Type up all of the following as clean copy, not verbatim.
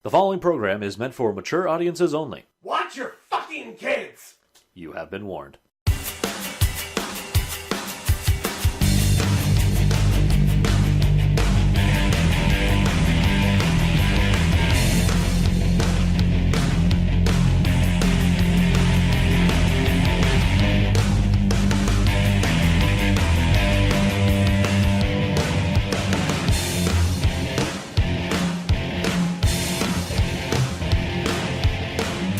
The following program is meant for mature audiences only. Watch your fucking kids! You have been warned.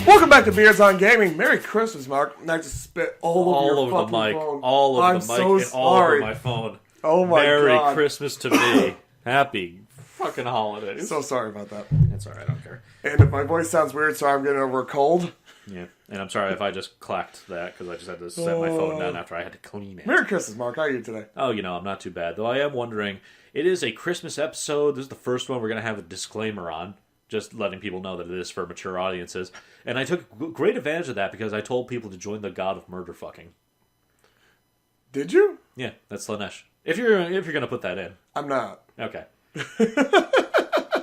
Welcome back to Beers on Gaming. Merry Christmas, Mark. I just spit all over your fucking the mic, phone. all over I'm the mic, so and all over sorry. my phone. Oh my Merry God. Christmas to me. Happy fucking holidays. So sorry about that. It's alright, I don't care. And if my voice sounds weird, sorry I'm getting over a cold. Yeah, and I'm sorry if I just clacked that, because I just had to set my phone down after I had to clean it. Merry Christmas, Mark. How are you today? Oh, I'm not too bad. Though I am wondering, it is a Christmas episode. This is the first one we're going to have a disclaimer on. Just letting people know that it is for mature audiences. And I took great advantage of that because I told people to join the god of murder fucking. Did you? Yeah, that's Slanesh. If you're going to put that in. I'm not. Okay.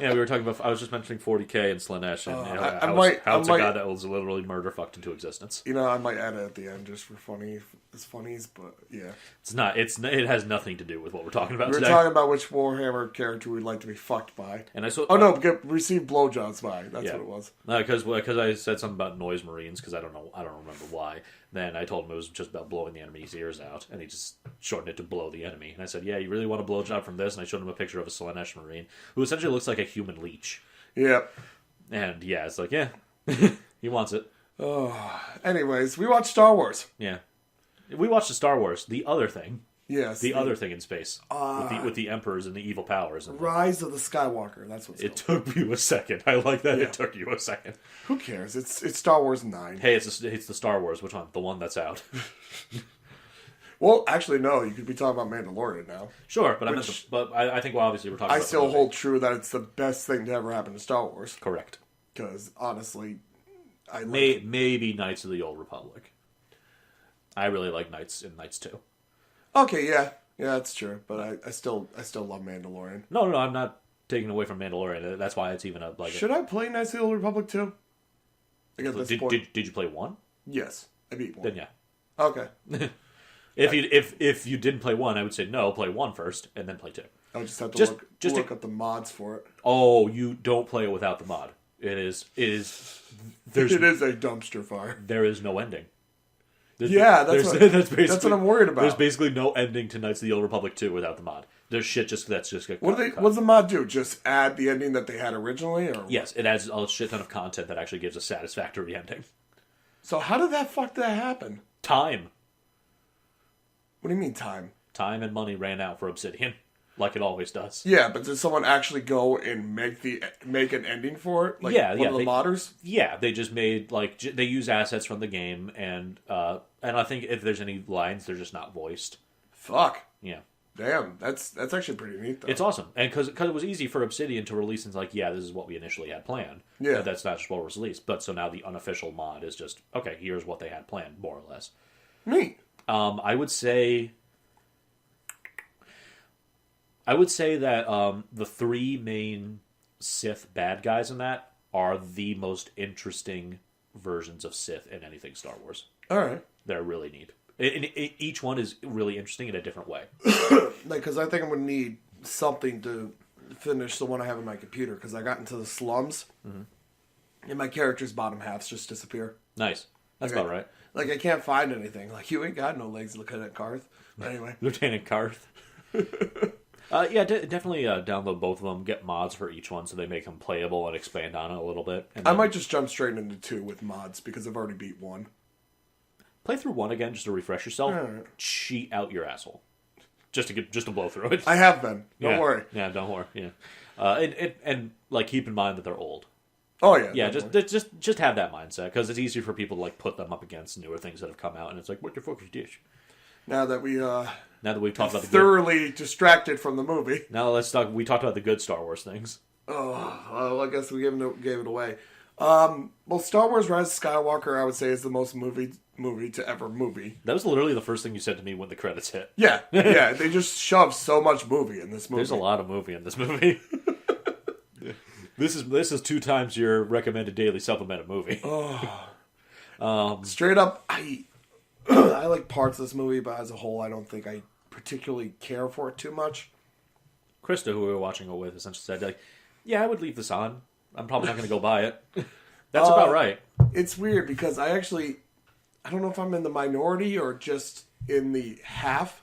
Yeah, we were talking about, I was just mentioning 40k and Slanesh and how it's a god that was literally murder fucked into existence. I might add it at the end just for funnies, but yeah. It has nothing to do with what we're talking about We were today. talking about which Warhammer character we'd like to be fucked by. And I saw, receive blowjobs by. That's what it was. Because I said something about noise marines, because I don't remember why. Then I told him it was just about blowing the enemy's ears out, and he just shortened it to blow the enemy. And I said, yeah, you really want a blowjob from this? And I showed him a picture of a Slanesh marine, who essentially looks like a human leech. Yep. And yeah, it's like, yeah, he wants it. Oh, anyways, we watched Star Wars. Yeah. We watched the Star Wars, the other thing. Yes. The other thing in space. With the emperors and the evil powers. And Rise of the Skywalker. That's what it took you a second. I like that. Yeah. It took you a second. Who cares? It's Star Wars 9. Hey, it's the Star Wars. Which one? The one that's out. Well, actually, no. You could be talking about Mandalorian now. Sure, but I think obviously we're talking about I still hold true that it's the best thing to ever happen to Star Wars. Correct. Because, honestly, maybe Knights of the Old Republic. I really like Knights in Knights 2. Okay, yeah. Yeah, that's true. But I still love Mandalorian. No, I'm not taking away from Mandalorian. That's why it's even a like. Should I play Knights of the Old Republic 2? Did you play 1? Yes, I beat 1. Then yeah. Okay. If you didn't play 1, I would say no. Play 1 first, and then play 2. I would just have to look up the mods for it. Oh, you don't play it without the mod. It is. It is a dumpster fire. There is no ending. That's what I'm worried about. There's basically no ending to Knights of the Old Republic 2 without the mod. There's shit that's just cut. What does the mod do? Just add the ending that they had originally, or yes, it adds a shit ton of content that actually gives a satisfactory ending. So how did that happen? Time. What do you mean time? Time and money ran out for Obsidian, like it always does. Yeah, but did someone actually go and make an ending for it? Like one of the modders? Yeah, they just made they use assets from the game, and I think if there's any lines, they're just not voiced. Fuck. Yeah. Damn, that's actually pretty neat, though. It's awesome, and because it was easy for Obsidian to release, and it's like, yeah, this is what we initially had planned. Yeah, that's not just what was released, but so now the unofficial mod is just okay. Here's what they had planned, more or less. Neat. I would say that the 3 main Sith bad guys in that are the most interesting versions of Sith in anything Star Wars. All right, they're really neat. Each one is really interesting in a different way. Because I think I'm going to need something to finish the one I have in my computer, because I got into the slums, and my character's bottom halves just disappear. Nice. That's about right. Like, I can't find anything. Like, you ain't got no legs, Lieutenant Karth. But anyway. Lieutenant Karth. Yeah, definitely download both of them, get mods for each one so they make them playable and expand on it a little bit. And I might just jump straight into 2 with mods, because I've already beat 1. Play through 1 again just to refresh yourself. Right. Cheat out your asshole, just to blow through it. I have been. Don't worry. Yeah, don't worry. Yeah, and keep in mind that they're old. Oh yeah. Yeah, just have that mindset, because it's easier for people to put them up against newer things that have come out, and it's like, what the fuck is this? Now that we've talked about the thoroughly distracted from the movie. Now let's talk. We talked about the good Star Wars things. Oh, well, I guess we gave it away. Well, Star Wars: Rise of Skywalker, I would say, is the most movie to ever movie. That was literally the first thing you said to me when the credits hit. Yeah, yeah. They just shoved so much movie in this movie. There's a lot of movie in this movie. This is 2 times your recommended daily supplemented movie. Straight up, I I like parts of this movie, but as a whole, I don't think I particularly care for it too much. Krista, who we were watching it with, essentially said, like, yeah, I would leave this on. I'm probably not going to go buy it. That's about right. It's weird because I don't know if I'm in the minority or just in the half,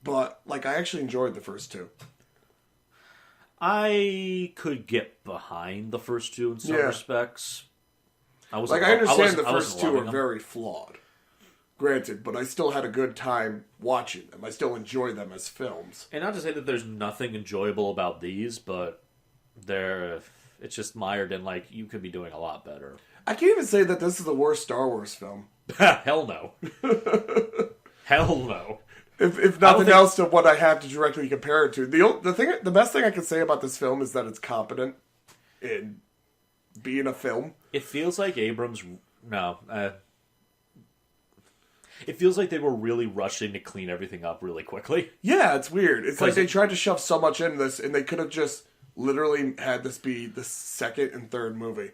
but like I actually enjoyed the first 2. I could get behind the first 2 in some respects. I understand the first 2 are very flawed, granted, but I still had a good time watching them. I still enjoy them as films. And not to say that there's nothing enjoyable about these, but it's just mired in, like, you could be doing a lot better. I can't even say that this is the worst Star Wars film. Hell no. Hell no. If nothing else to what I have to directly compare it to. The best thing I can say about this film is that it's competent in being a film. It feels like Abrams... it feels like they were really rushing to clean everything up really quickly. Yeah, it's weird. It's like they tried to shove so much into this, and they could have just literally had this be the second and third movie.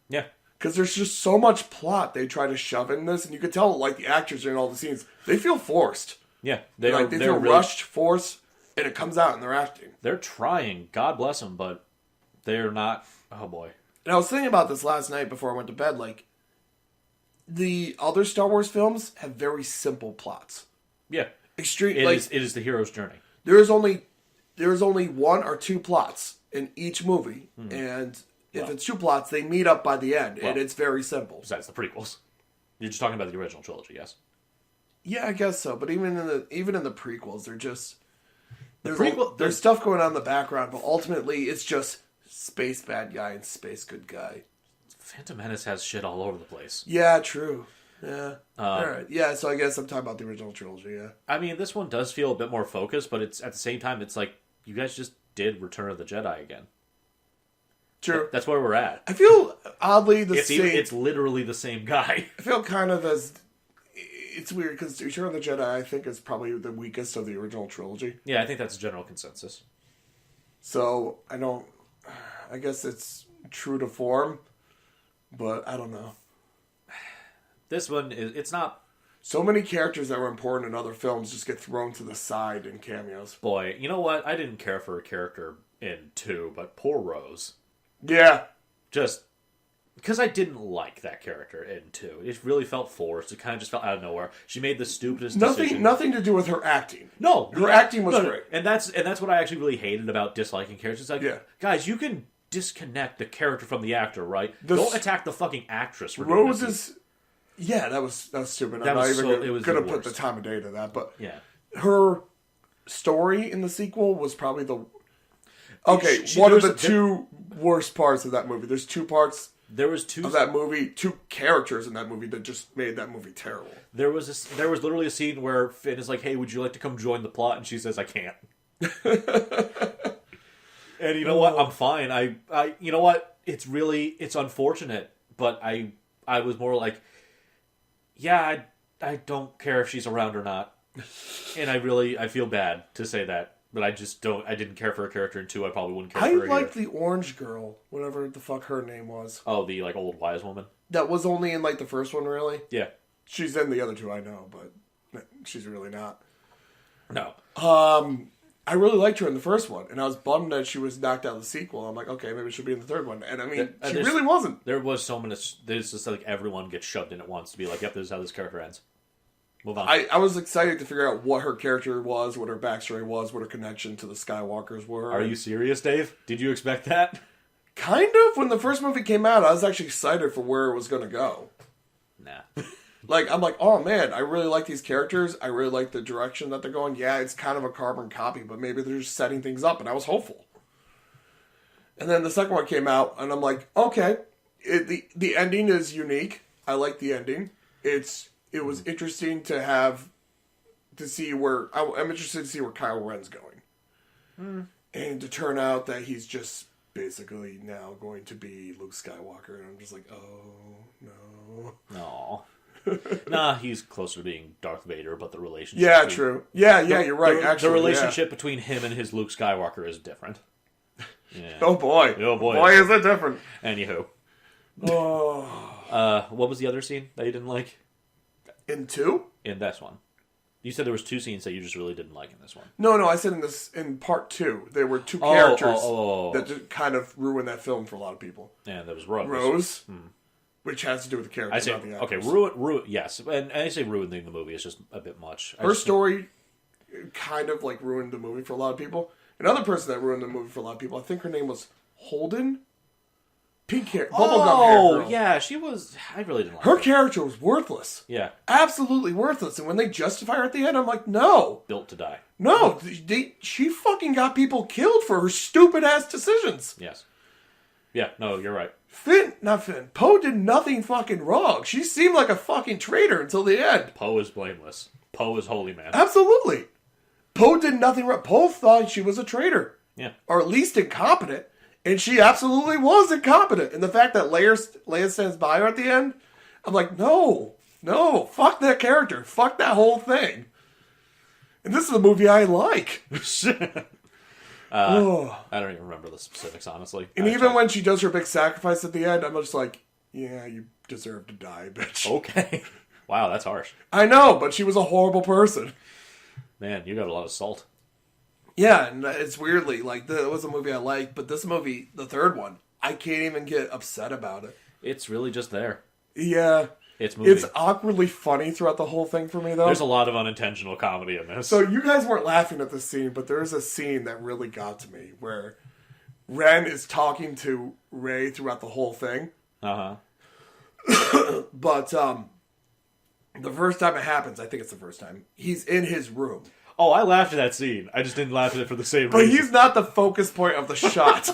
Yeah. Because there's just so much plot they try to shove in this, and you can tell, like, the actors in all the scenes, they feel forced. Yeah. They feel really rushed, forced, and it comes out in their acting. They're trying, God bless them, but they're not... Oh, boy. And I was thinking about this last night before I went to bed, like, the other Star Wars films have very simple plots. Yeah. Extreme. It is the hero's journey. There's only 1 or 2 plots in each movie, and if it's 2 plots, they meet up by the end, and it's very simple. Besides the prequels, you're just talking about the original trilogy, yes? Yeah, I guess so. But even in the prequels, they're just there's stuff going on in the background, but ultimately it's just space bad guy and space good guy. Phantom Menace has shit all over the place. Yeah, true. Yeah. All right. Yeah, so I guess I'm talking about the original trilogy, yeah. I mean, this one does feel a bit more focused, but it's at the same time, it's like, you guys just did Return of the Jedi again. True. That's where we're at. I feel oddly the same. It's literally the same guy. I feel kind of as... It's weird, because Return of the Jedi, I think, is probably the weakest of the original trilogy. Yeah, I think that's a general consensus. So, I guess it's true to form, but I don't know. This one, it's not... So many characters that were important in other films just get thrown to the side in cameos. Boy, you know what? I didn't care for a character in 2, but poor Rose. Yeah. Just... Because I didn't like that character in 2. It really felt forced. It kind of just felt out of nowhere. She made the stupidest decision. Nothing to do with her acting. No. Her acting was great. And that's what I actually really hated about disliking characters. Like, guys, you can disconnect the character from the actor, right? Don't attack the fucking actress. For Rose is... Yeah, that was stupid. I'm not even going to put the time of day to that. But her story in the sequel was probably the... Okay, one of the 2 worst parts of that movie. There's 2 parts... There was 2 of that movie, 2 characters in that movie that just made that movie terrible. There was literally a scene where Finn is like, "Hey, would you like to come join the plot?" And she says, "I can't." And you know what? I'm fine. I you know what? It's unfortunate, but I was more like, yeah, I don't care if she's around or not. And I feel bad to say that. But I didn't care for her character in 2. I probably wouldn't care for her I liked the orange girl, whatever the fuck her name was. Oh, the, like, old wise woman? That was only in, like, the first one, really? Yeah. She's in the other 2, I know, but she's really not. No. I really liked her in the first one, and I was bummed that she was knocked out of the sequel. I'm like, okay, maybe she'll be in the third one. And, I mean, she really wasn't. There was so many... There's just, like, everyone gets shoved in at once to be like, yep, this is how this character ends. Move on. I was excited to figure out what her character was, what her backstory was, what her connection to the Skywalkers were. Are you serious, Dave? Did you expect that? Kind of. When the first movie came out, I was actually excited for where it was going to go. Nah. Like, I'm like, oh man, I really like these characters. I really like the direction that they're going. Yeah, it's kind of a carbon copy, but maybe they're just setting things up, and I was hopeful. And then the second one came out, and I'm like, okay, the ending is unique. I like the ending. It was interesting to see where... I'm interested to see where Kylo Ren's going. And to turn out that he's just basically now going to be Luke Skywalker. And I'm just like, oh, no. No. Nah, he's closer to being Darth Vader, but the relationship... Yeah, true. Yeah, you're right, actually. The relationship between him and his Luke Skywalker is different. Yeah. Oh boy. Oh boy. Boy, is it different. Anywho. Oh. What was the other scene that you didn't like? In 2? In this one. You said there was 2 scenes that you just really didn't like in this one. No, I said in part 2. There were 2 characters that just kind of ruined that film for a lot of people. Yeah, there was Rose. Rose, which has to do with the character. I say, not the okay, actors. ruin, yes. And I say ruining the movie is just a bit much. Her story kind of like ruined the movie for a lot of people. Another person that ruined the movie for a lot of people, I think her name was Holden. Pink hair, bubblegum hair girl. Yeah, she was. I really didn't like her character was worthless. Yeah, absolutely worthless. And when they justify her at the end, I'm like, no, built to die. No, she fucking got people killed for her stupid ass decisions. Yes. Yeah. No, you're right. Poe did nothing fucking wrong. She seemed like a fucking traitor until the end. Poe is blameless. Poe is holy man. Absolutely. Poe did nothing wrong. Poe thought she was a traitor. Yeah. Or at least incompetent. And she absolutely was incompetent. And the fact that Leia stands by her at the end, I'm like, no, fuck that character. Fuck that whole thing. And this is a movie I like. I don't even remember the specifics, honestly. And even when she does her big sacrifice at the end, I'm just like, yeah, you deserve to die, bitch. Okay. Wow, that's harsh. I know, but she was a horrible person. Man, you got a lot of salt. Yeah, and it's weirdly, like, it was a movie I liked, but this movie, the third one, I can't even get upset about it. It's really just there. Yeah. It's awkwardly funny throughout the whole thing for me, though. There's a lot of unintentional comedy in this. So you guys weren't laughing at this scene, but there's a scene that really got to me, where Ren is talking to Rey throughout the whole thing. Uh-huh. But, the first time it happens, I think it's the first time, he's in his room. Oh, I laughed at that scene. I just didn't laugh at it for the same reason. But he's not the focus point of the shot.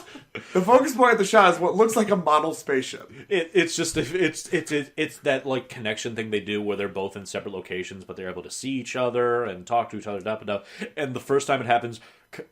The focus point of the shot is what looks like a model spaceship. It's just it's that like connection thing they do where they're both in separate locations, but they're able to see each other and talk to each other. And the first time it happens,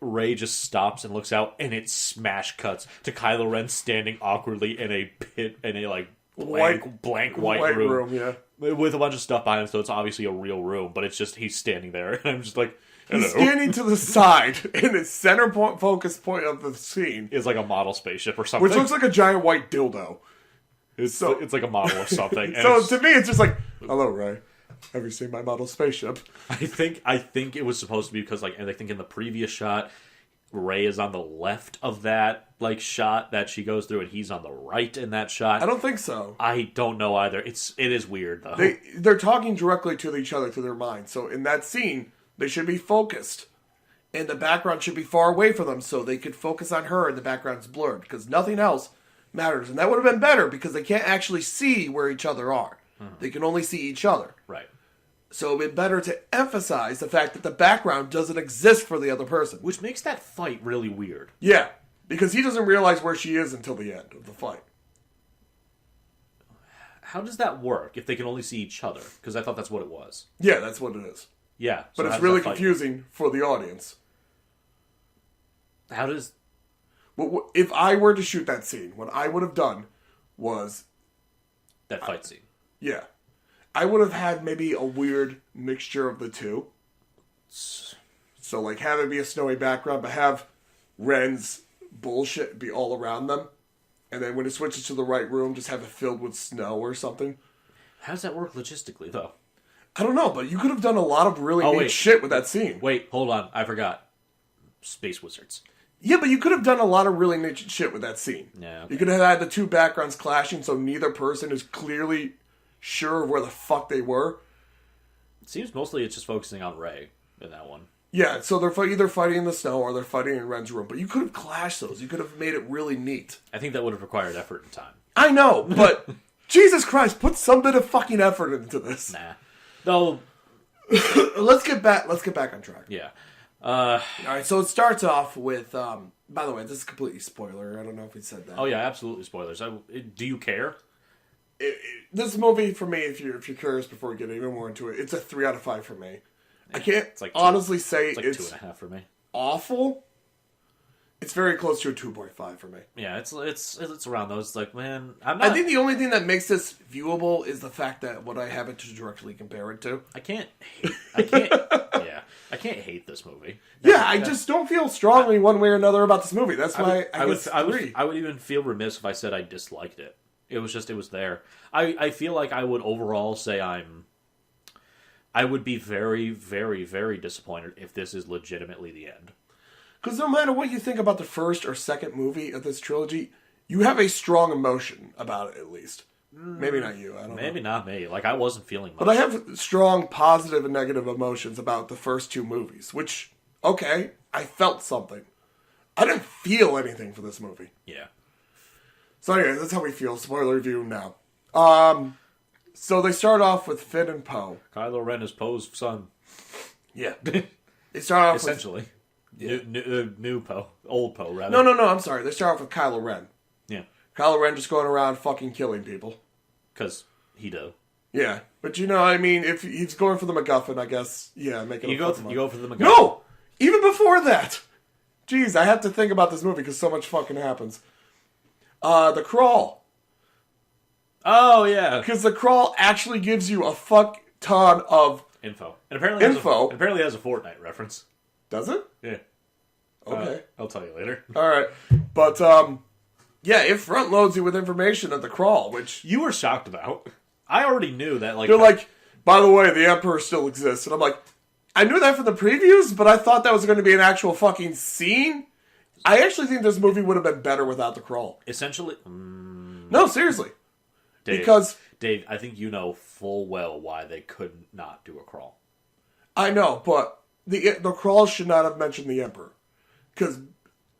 Rey just stops and looks out, and it smash cuts to Kylo Ren standing awkwardly in a pit in a like blank white room. Yeah. With a bunch of stuff behind him, so it's obviously a real room, but it's just he's standing there, and I'm just like, hello. He's standing to the side, and the center focus point of the scene is like a model spaceship or something, which looks like a giant white dildo. It's like a model of something. So to me, it's just like, hello, Rey. Have you seen my model spaceship? I think it was supposed to be because, like, and I think in the previous shot, Rey is on the left of that like shot that she goes through, and he's on the right in that shot. I don't think so. I don't know either. It is weird though. They're talking directly to each other through their minds. So in that scene, they should be focused, and the background should be far away from them, so they could focus on her, and the background's blurred because nothing else matters. And that would have been better because they can't actually see where each other are. They can only see each other. Right. So it would be better to emphasize the fact that the background doesn't exist for the other person. Which makes that fight really weird. Yeah, because he doesn't realize where she is until the end of the fight. How does that work if they can only see each other? Because I thought that's what it was. Yeah, that's what it is. Yeah. So but it's really confusing for the audience. How does... Well, if I were to shoot that scene, what I would have done was... That fight scene. Yeah. I would have had maybe a weird mixture of the two. So, like, have it be a snowy background, but have Ren's bullshit be all around them. And then when it switches to the right room, just have it filled with snow or something. How does that work logistically, though? I don't know, but you could have done a lot of really neat shit with that scene. Wait, hold on. I forgot. Space wizards. Yeah, but you could have done a lot of really neat shit with that scene. Yeah, okay. You could have had the two backgrounds clashing so neither person is clearly sure of where the fuck they were. It seems mostly it's just focusing on Rey in that one. Yeah, so they're either fighting in the snow or they're fighting in Ren's room. But you could have clashed those. You could have made it really neat. I think that would have required effort and time. I know, but Jesus Christ, put some bit of fucking effort into this. Nah. Though... Let's get back on track. Yeah. Alright, so it starts off with... by the way, this is completely spoiler. I don't know if we said that. Oh, yeah, absolutely spoilers. Do you care? This movie, for me, if you're curious before we get even more into it, it's a 3 out of 5 for me. I can't honestly say it's... It's like 2.5 for me. Awful. It's very close to a 2.5 for me. Yeah, it's around those. It's like, man, I think the only thing that makes this viewable is the fact that what I have it to directly compare it to. I can't. Yeah. I can't hate this movie. I just don't feel strongly one way or another about this movie. That's why I would even feel remiss if I said I disliked it. It was there. I feel like I would overall say I would be very, very, very disappointed if this is legitimately the end. Because no matter what you think about the first or second movie of this trilogy, you have a strong emotion about it, at least. Maybe not you. I don't know. Maybe not me. Like, I wasn't feeling much. But I have strong positive and negative emotions about the first two movies, which, okay, I felt something. I didn't feel anything for this movie. Yeah. So anyway, that's how we feel. Spoiler review now. So they start off with Finn and Poe. Kylo Ren is Poe's son. Yeah. They start off essentially. New Poe. Old Poe, rather. No, I'm sorry. They start off with Kylo Ren. Yeah. Kylo Ren just going around fucking killing people. Because he do. Yeah. But I mean, if he's going for the MacGuffin, I guess, make it you go for the MacGuffin. No! Even before that! Jeez, I have to think about this movie because so much fucking happens. The Crawl. Oh, yeah. Because the Crawl actually gives you a fuck ton of info. And apparently has a Fortnite reference. Does it? Yeah. Okay. I'll tell you later. All right. But, it front loads you with information at the Crawl, which you were shocked about. I already knew that. Like, they're like, by the way, the Emperor still exists, and I'm like, I knew that from the previews, but I thought that was going to be an actual fucking scene. I actually think this movie would have been better without the Crawl. Essentially, no, seriously, Dave, I think you know full well why they could not do a Crawl. I know, but the Crawl should not have mentioned the Emperor, because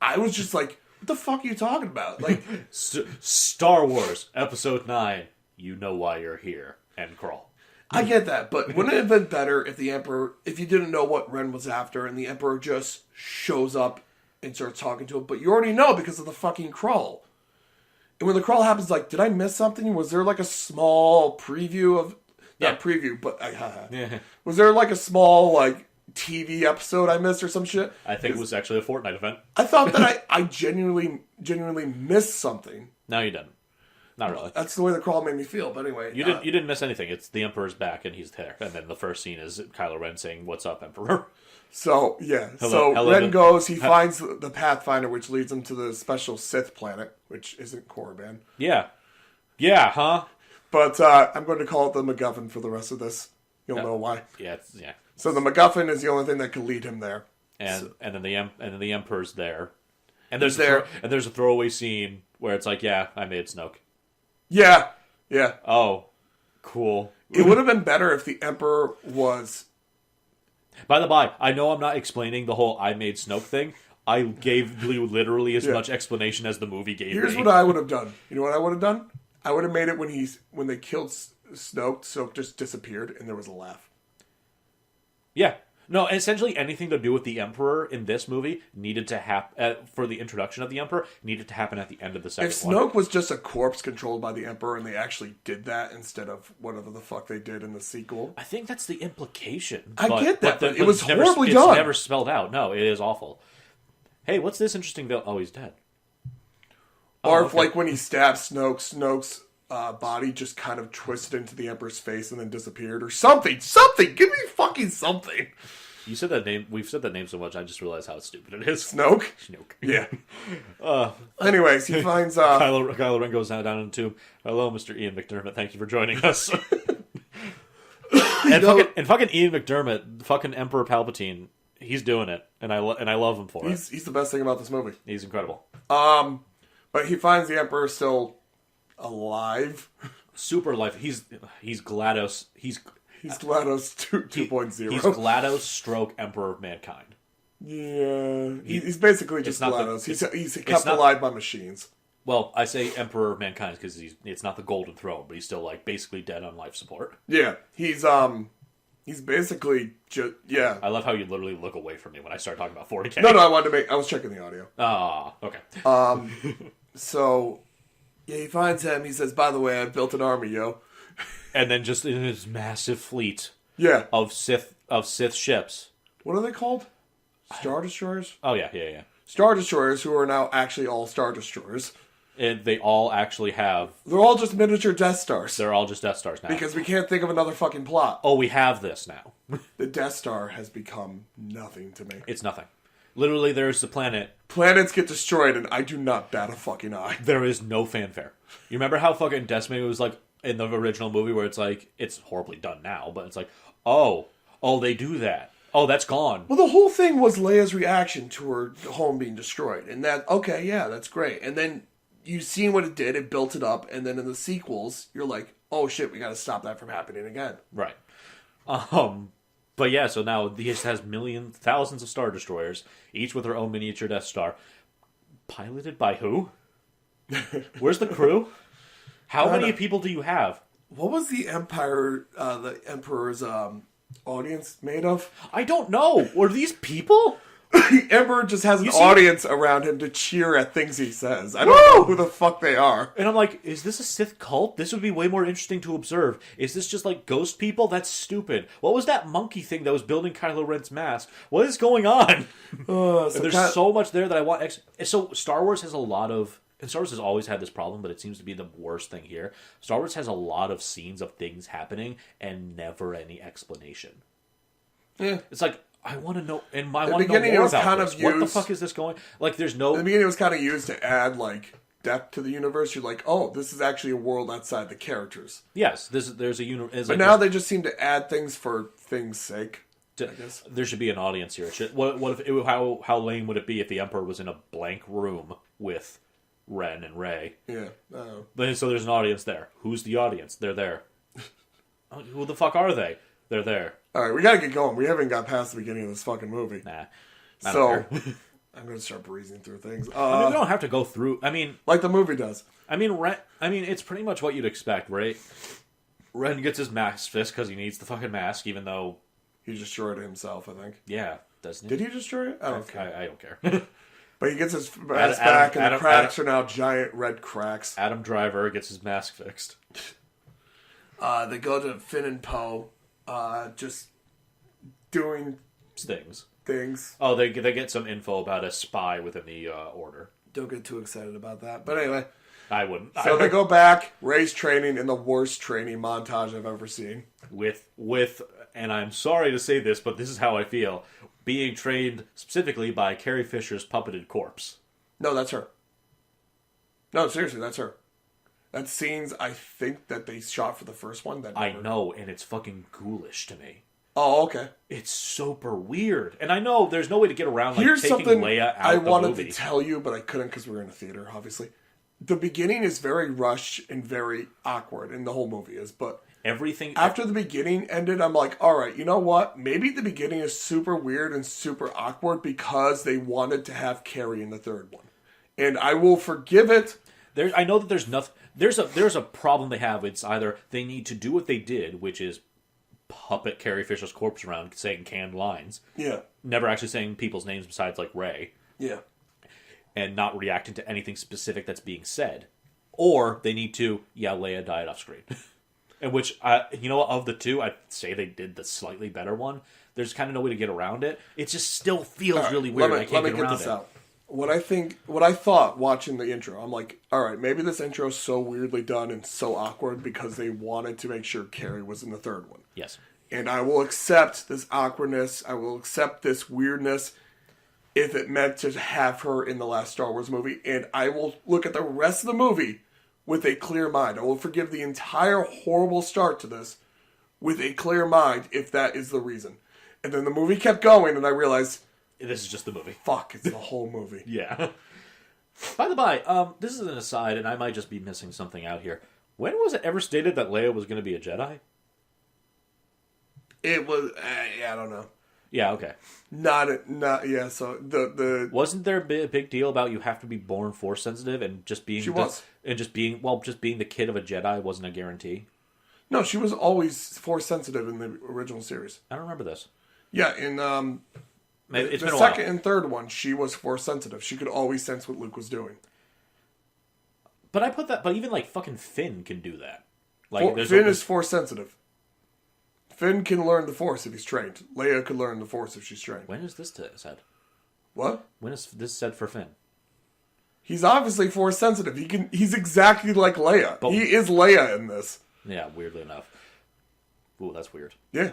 I was just like, what the fuck are you talking about? Like, Star Wars Episode 9, you know why you're here, and Crawl. I get that, but wouldn't it have been better if the Emperor, if you didn't know what Ren was after, and the Emperor just shows up and starts talking to him, but you already know because of the fucking Crawl. And when the Crawl happens, like, did I miss something? Was there like a small preview of, not preview, but, was there like a small, like, TV episode I missed or some shit? I think it was actually a Fortnite event. I thought that I genuinely missed something. No, you didn't. Not really. That's the way the Crawl made me feel. But anyway, you didn't miss anything. It's the Emperor's back and he's there, and then the first scene is Kylo Ren saying, "What's up, Emperor?" So Ren goes. He finds the Pathfinder, which leads him to the special Sith planet, which isn't Korriban. Yeah, huh? But I'm going to call it the MacGuffin for the rest of this. You'll know why. Yeah. So the MacGuffin is the only thing that can lead him there. And then the Emperor's there. And there's a throwaway scene where it's like, yeah, I made Snoke. Yeah. Oh, cool. It would have been better if the Emperor was... By the by, I know I'm not explaining the whole I made Snoke thing. I gave you literally as much explanation as the movie gave me. Here's what I would have done. You know what I would have done? I would have made it when they killed Snoke just disappeared and there was a laugh. Yeah. No, essentially anything to do with the Emperor in this movie needed to happen, for the introduction of the Emperor, needed to happen at the end of the second one. If Snoke was just a corpse controlled by the Emperor and they actually did that instead of whatever the fuck they did in the sequel. I think that's the implication. I get that, but it was horribly done. It's never spelled out. No, it is awful. Hey, what's this interesting bill? Oh, he's dead. Or if, like, when he stabbed Snoke's body just kind of twisted into the Emperor's face and then disappeared, or something. Give me fucking something. You said that name. We've said that name so much, I just realized how stupid it is. Snoke. Yeah. Anyways, he finds Kylo Ren goes down in the tube. Hello, Mr. Ian McDermott. Thank you for joining us. and fucking Ian McDermott, fucking Emperor Palpatine, he's doing it, and I love him for it. He's the best thing about this movie. He's incredible. But he finds the Emperor still alive. Super alive. He's GLaDOS. He's GLaDOS 2.0. He's GLaDOS stroke Emperor of Mankind. Yeah. He's basically just GLaDOS. He's kept alive by machines. Well, I say Emperor of Mankind because it's not the Golden Throne, but he's still like basically dead on life support. Yeah. He's basically just, yeah. I love how you literally look away from me when I start talking about 40K. No, I was checking the audio. Okay. So, yeah, he finds him. He says, by the way, I built an army, yo. And then just in his massive fleet of Sith ships. What are they called? Star Destroyers? Oh, yeah. Star Destroyers, who are now actually all Star Destroyers. And they all actually have... They're all just miniature Death Stars. They're all just Death Stars now. Because we can't think of another fucking plot. Oh, we have this now. The Death Star has become nothing to me. It's nothing. Literally, there's the planet. Planets get destroyed, and I do not bat a fucking eye. There is no fanfare. You remember how fucking decimated was like in the original movie where it's like, it's horribly done now, but it's like, oh, they do that. Oh, that's gone. Well, the whole thing was Leia's reaction to her home being destroyed. And that, okay, yeah, that's great. And then you've seen what it did, it built it up, and then in the sequels, you're like, oh shit, we gotta stop that from happening again. Right. But yeah, so now this has thousands of Star Destroyers, each with their own miniature Death Star. Piloted by who? Where's the crew? How many people do you have? What was the Emperor's audience made of? I don't know. Were these people? The Emperor just has an audience around him to cheer at things he says. I don't know who the fuck they are. And I'm like, is this a Sith cult? This would be way more interesting to observe. Is this just like ghost people? That's stupid. What was that monkey thing that was building Kylo Ren's mask? What is going on? There's so much there that I want. So Star Wars has a lot of... And Star Wars has always had this problem, but it seems to be the worst thing here. Star Wars has a lot of scenes of things happening and never any explanation. Yeah. It's like, I want to know, and I want to know more about this. What the fuck is this going? Like, there's no... In the beginning, it was kind of used to add, like, depth to the universe. You're like, oh, this is actually a world outside the characters. Yes, there's a universe. But now they just seem to add things for things' sake. I guess. There should be an audience here. What if how lame would it be if the Emperor was in a blank room with Ren and Rey? Yeah. So there's an audience there. Who's the audience? They're there. Who the fuck are they? They're there. All right, we gotta get going. We haven't got past the beginning of this fucking movie. Nah. So, I'm gonna start breezing through things. We don't have to go through. Like the movie does. It's pretty much what you'd expect, right? Ren gets his mask fist because he needs the fucking mask, even though he destroyed it himself. I think. Yeah, doesn't he? Did he destroy it? I don't care. I don't care. But he gets his mask back, and the cracks are now giant red cracks. Adam Driver gets his mask fixed. They go to Finn and Poe. Just doing things. Oh, they get some info about a spy within the order. Don't get too excited about that. But anyway. I wouldn't. So they go back. Rey's training in the worst training montage I've ever seen. With, and I'm sorry to say this, but this is how I feel, being trained specifically by Carrie Fisher's puppeted corpse. No, that's her. No, seriously, that's her. That's scenes I think that they shot for the first one. I know, and it's fucking ghoulish to me. Oh, okay. It's super weird. And I know there's no way to get around Here's taking something Leia out I of the wanted movie. to tell you, but I couldn't because we were in a theater, obviously. The beginning is very rushed and very awkward, and the whole movie is, but... Everything... After the beginning ended, I'm like, alright, you know what? Maybe the beginning is super weird and super awkward because they wanted to have Carrie in the third one. And I will forgive it. I know that there's nothing... There's a problem they have. It's either they need to do what they did, which is puppet Carrie Fisher's corpse around saying canned lines. Yeah. Never actually saying people's names besides, like, Rey. Yeah. And not reacting to anything specific that's being said. Or they need to, Leia died off screen. And which, you know what, of the two, I'd say they did the slightly better one. There's kind of no way to get around it. It just still feels really weird. I can't get around it. Out. What I thought watching the intro, I'm like, alright, maybe this intro is so weirdly done and so awkward because they wanted to make sure Carrie was in the third one. Yes. And I will accept this awkwardness, I will accept this weirdness if it meant to have her in the last Star Wars movie, and I will look at the rest of the movie with a clear mind. I will forgive the entire horrible start to this with a clear mind if that is the reason. And then the movie kept going, and I realized... This is just the movie. Fuck, it's the whole movie. Yeah. By the by, this is an aside, and I might just be missing something out here. When was it ever stated that Leia was going to be a Jedi? It was... I don't know. Yeah, okay. Yeah, so the... Wasn't there a big deal about you have to be born Force sensitive and just being... She was. And just being the kid of a Jedi wasn't a guarantee? No, she was always Force sensitive in the original series. I don't remember this. Yeah, in... Maybe it's been a while. The second and third one, she was Force sensitive. She could always sense what Luke was doing. But even like fucking Finn can do that. Like Finn is Force sensitive. Finn can learn the Force if he's trained. Leia could learn the Force if she's trained. When is this said? What? When is this said for Finn? He's obviously Force sensitive. He's exactly like Leia. He is Leia in this. Yeah, weirdly enough. Ooh, that's weird. Yeah.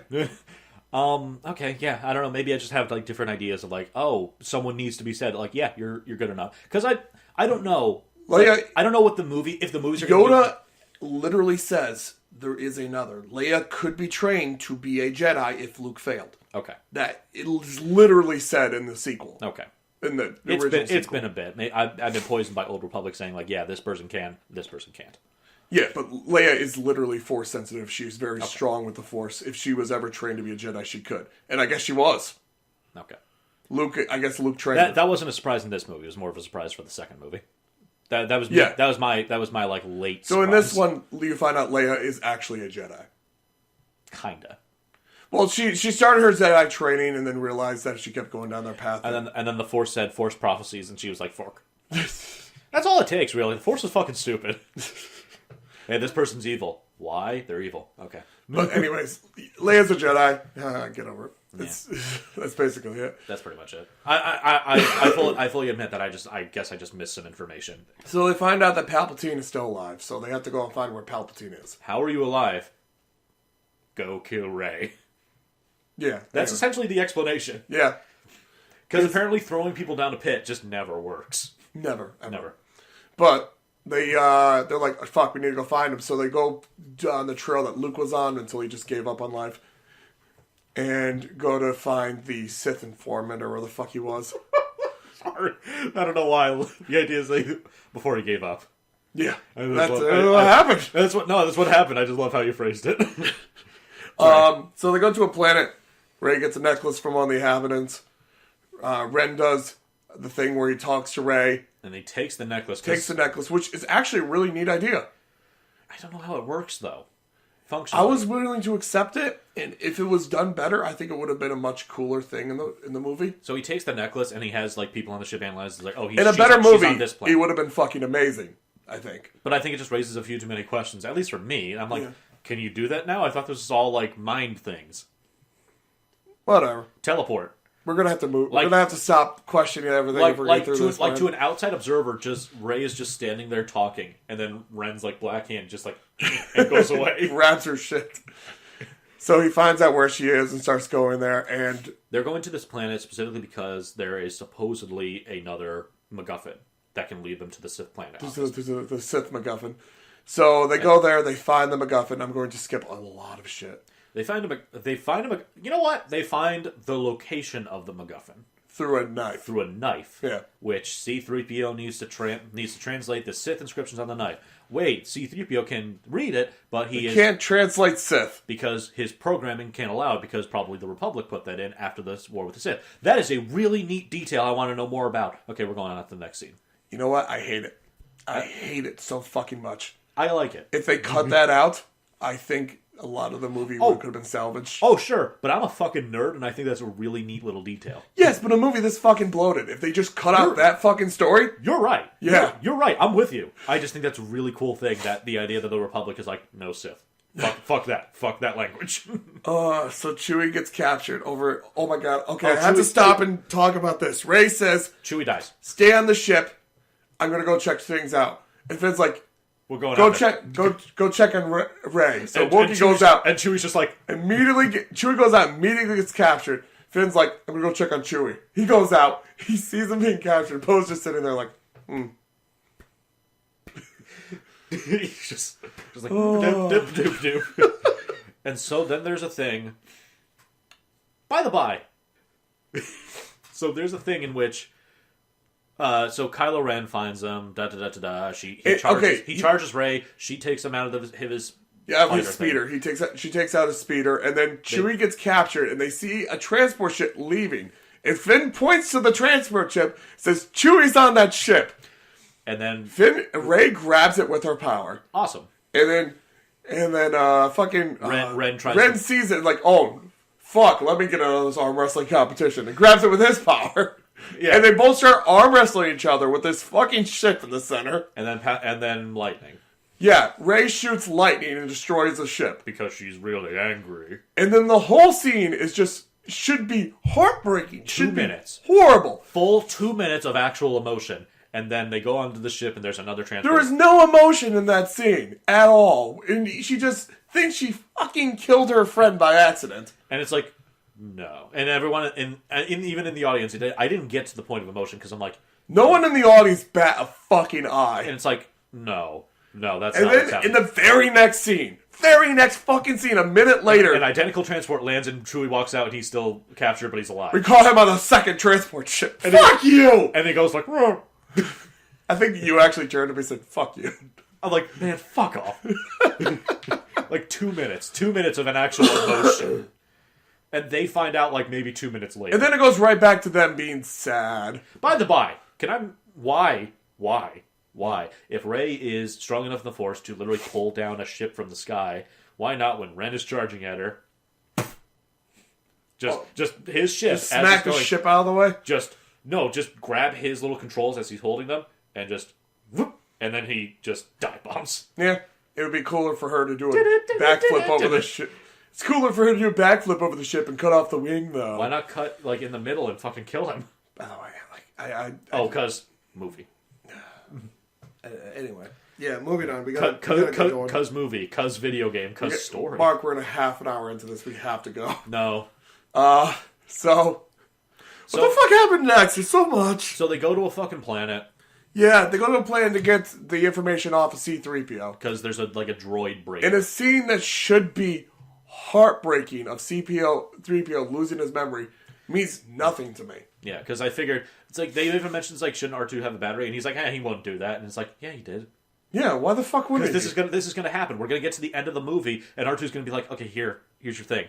Okay, yeah, I don't know. Maybe I just have like different ideas of like, oh, someone needs to be said. Like, yeah, you're good enough. Because I don't know. Leia, like, I don't know what the movie. If the movies are Yoda literally says there is another. Leia could be trained to be a Jedi if Luke failed. Okay. That it is literally said in the sequel. Okay. In the original sequel. It's been a bit. I've been poisoned by Old Republic saying like, yeah, this person can, this person can't. Yeah, but Leia is literally Force sensitive. She's very strong with the Force. If she was ever trained to be a Jedi, she could. And I guess she was. Okay. Luke trained her. That wasn't a surprise in this movie. It was more of a surprise for the second movie. That was my like late So surprise. in this one, you find out Leia is actually a Jedi. Kinda. Well, she started her Jedi training and then realized that she kept going down their path. And then the Force said Force prophecies, and she was like, fork. That's all it takes, really. The Force is fucking stupid. Hey, this person's evil. Why? They're evil. Okay. But anyways, Leia's a Jedi. Get over it. That's basically it. That's pretty much it. I fully admit that I guess I just missed some information. So they find out that Palpatine is still alive, so they have to go and find where Palpatine is. How are you alive? Go kill Rey. Yeah. That's essentially the explanation. Yeah. Because apparently throwing people down a pit just never works. Never. Ever. Never. But they're like, fuck, we need to go find him. So they go on the trail that Luke was on until he just gave up on life. And go to find the Sith informant or where the fuck he was. Sorry. I don't know why. The idea is like, before he gave up. Yeah. That's what happened. That's what happened. I just love how you phrased it. So they go to a planet. Rey gets a necklace from one of the inhabitants. Ren does the thing where he talks to Rey. And he takes the necklace. Which is actually a really neat idea. I don't know how it works, though. I was willing to accept it, and if it was done better, I think it would have been a much cooler thing in the movie. So he takes the necklace, and he has like people on the ship analyze. Like, oh, in a better movie, it would have been fucking amazing. I think. But I think it just raises a few too many questions, at least for me. I'm like, can you do that now? I thought this was all like mind things. Whatever. Teleport. We're gonna have to move. We're gonna have to stop questioning everything. To an outside observer, just Rey is just standing there talking, and then Ren's like black hand, just like and goes away. Grabs her shit. So he finds out where she is and starts going there, and they're going to this planet specifically because there is supposedly another MacGuffin that can lead them to the Sith planet. The Sith MacGuffin. So they go there. They find the MacGuffin. I'm going to skip a lot of shit. They find a. You know what? They find the location of the MacGuffin through a knife. Yeah. Which C-3PO needs to translate the Sith inscriptions on the knife. Wait, C-3PO can read it, but he can't translate Sith because his programming can't allow it. Because probably the Republic put that in after this war with the Sith. That is a really neat detail I want to know more about. Okay, we're going on to the next scene. You know what? I hate it. I hate it so fucking much. I like it. If they cut that out, I think a lot of the movie could have been salvaged. Oh, sure. But I'm a fucking nerd, and I think that's a really neat little detail. Yes, but a movie this fucking bloated. If they just cut out that fucking story... You're right. Yeah. You're right. I'm with you. I just think that's a really cool thing, that the idea that the Republic is like, no Sith. Fuck that. Fuck that language. So Chewie gets captured over... Oh my god. Okay, I have to stop and talk about this. Rey says... Chewie dies. Stay on the ship. I'm gonna go check things out. And Finn's like... We're going go check on Rey. So Wookiee goes out. And Chewie's just like... Chewie goes out, immediately gets captured. Finn's like, I'm gonna go check on Chewie. He goes out. He sees him being captured. Poe's just sitting there like, He's just like, doop, doop, doop. And so then there's a thing... By the by. So there's a thing in which... So Kylo Ren finds them. He charges Rey. She takes him out of his his speeder. She takes out his speeder, and then Chewie gets captured, and they see a transport ship leaving. And Finn points to the transport ship, says Chewie's on that ship, and then Rey grabs it with her power. Awesome. And then fucking Ren sees it like, oh fuck, let me get out of this arm wrestling competition, and grabs it with his power. Yeah. And they both start arm wrestling each other with this fucking ship in the center. And then lightning. Yeah, Rey shoots lightning and destroys the ship. Because she's really angry. And then the whole scene should be heartbreaking. 2 minutes. Horrible. Full 2 minutes of actual emotion. And then they go onto the ship, and there's another transport. There is no emotion in that scene at all. And she just thinks she fucking killed her friend by accident. And it's like, no. And everyone, even in the audience, I didn't get to the point of emotion because I'm like... No one in the audience bat a fucking eye. And it's like, no, that's and not then, what's happening. in the very next fucking scene, a minute later... An identical transport lands, and Chewie walks out, and he's still captured, but he's alive. We call him on the second transport ship. Fuck you! And he goes like... Rrr. I think you actually turned to me and said, fuck you. I'm like, man, fuck off. Like 2 minutes. 2 minutes of an actual emotion. And they find out like maybe 2 minutes later. And then it goes right back to them being sad. By the by, why? If Rey is strong enough in the Force to literally pull down a ship from the sky, why not when Ren is charging at her? Just his ship. Just smack the ship out of the way? Just grab his little controls as he's holding them and just whoop, and then he just dive bombs. Yeah. It would be cooler for her to do a backflip over the ship. It's cooler for her to do a backflip over the ship and cut off the wing, though. Why not cut, like, in the middle and fucking kill him? By the way, because movie. Anyway. Yeah, moving on. We got cuz movie, cuz video game, cuz story. Mark, we're in a half an hour into this. We have to go. No. So what the fuck happened next? There's so much. So they go to a fucking planet. Yeah, they go to a planet to get the information off of C-3PO. Because there's a droid break. In a scene that should be heartbreaking of C-3PO losing his memory means nothing to me. Yeah, because I figured, it's like, they even mentioned, like, shouldn't R2 have a battery? And he's like, he won't do that. And it's like, yeah, he did. Yeah, why the fuck wouldn't he? Because this is gonna happen. We're gonna get to the end of the movie, and R2's gonna be like, okay, here's your thing.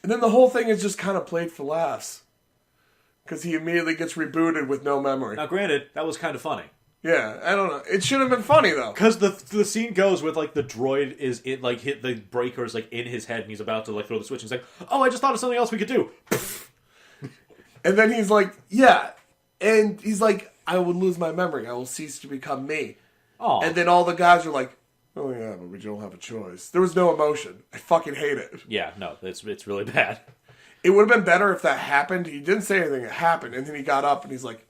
And then the whole thing is just kind of played for laughs. Because he immediately gets rebooted with no memory. Now, granted, that was kind of funny. Yeah, I don't know. It should have been funny, though. Because the scene goes with, like, the droid is, hit the breakers, like, in his head, and he's about to, like, throw the switch, and he's like, oh, I just thought of something else we could do. And then he's like, yeah. And he's like, I will lose my memory. I will cease to become me. Aww. And then all the guys are like, oh, yeah, but we don't have a choice. There was no emotion. I fucking hate it. Yeah, no, it's really bad. It would have been better if that happened. He didn't say anything. It happened. And then he got up and he's like,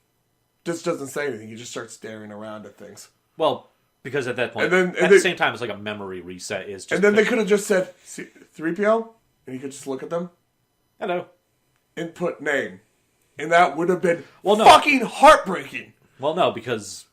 just doesn't say anything. He just starts staring around at things. Well, because at that point, at the same time, it's like a memory reset. And then they could have just said, 3PO? And he could just look at them. Hello. And put name. And that would have been fucking heartbreaking. Well, no, because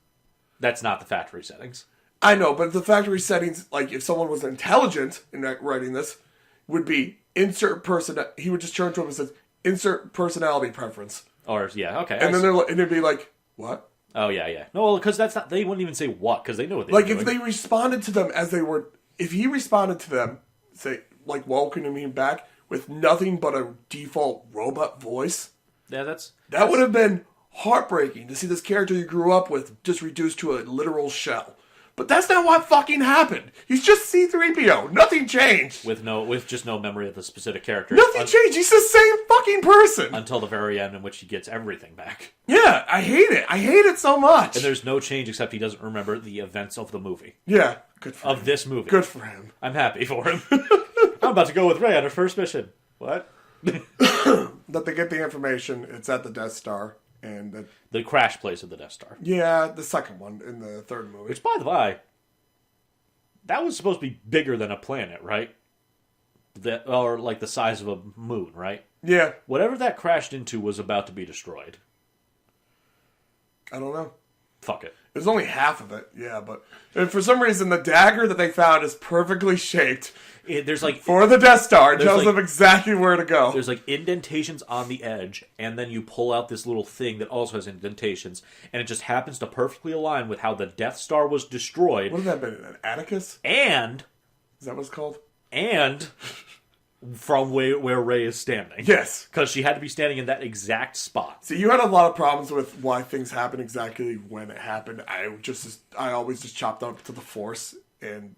that's not the factory settings. I know, but the factory settings, like if someone was intelligent in writing this, would be insert person. He would just turn to him and says, insert personality preference. Or, yeah, okay. And then it'd be like, what? Oh, yeah. No, well, because that's not, they wouldn't even say what, because they know what they were doing. Like, if they responded to them as they were, if he responded to them, say, like, welcoming him back with nothing but a default robot voice. Yeah, that would have been heartbreaking to see this character you grew up with just reduced to a literal shell. But that's not what fucking happened. He's just C-3PO. Nothing changed. With just no memory of the specific character. Nothing changed. He's the same fucking person. Until the very end in which he gets everything back. Yeah, I hate it. I hate it so much. And there's no change except he doesn't remember the events of the movie. Yeah, good for him. Of this movie. Good for him. I'm happy for him. I'm about to go with Rey on her first mission. What? That they get the information. It's at the Death Star. And the crash place of the Death Star. Yeah, the second one in the third movie. Which, by the way, that was supposed to be bigger than a planet, right? Or like the size of a moon, right? Yeah. Whatever that crashed into was about to be destroyed. I don't know. Fuck it. It was only half of it, yeah, but and for some reason the dagger that they found is perfectly shaped. There's like for the Death Star. It tells them exactly where to go. There's like indentations on the edge, and then you pull out this little thing that also has indentations, and it just happens to perfectly align with how the Death Star was destroyed. What have that been? An Atticus? And is that what it's called? And from where Rey is standing. Yes. Because she had to be standing in that exact spot. See, you had a lot of problems with why things happen exactly when it happened. I always just chopped up to the Force and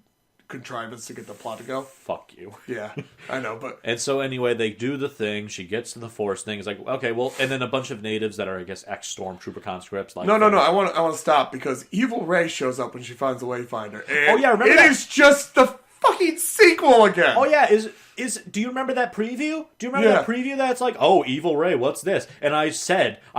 contrivance to get the plot to go. Fuck you. Yeah, I know, but... And so anyway, they do the thing. She gets to the Force thing. It's like, okay, well... And then a bunch of natives that are, I guess, ex-Stormtrooper conscripts. Like No. I want to stop because Evil Rey shows up when she finds the Wayfinder. And oh, yeah, remember it is just the fucking sequel again. Oh, yeah, do you remember that preview? Do you remember that preview that's like, oh, Evil Rey, what's this? And I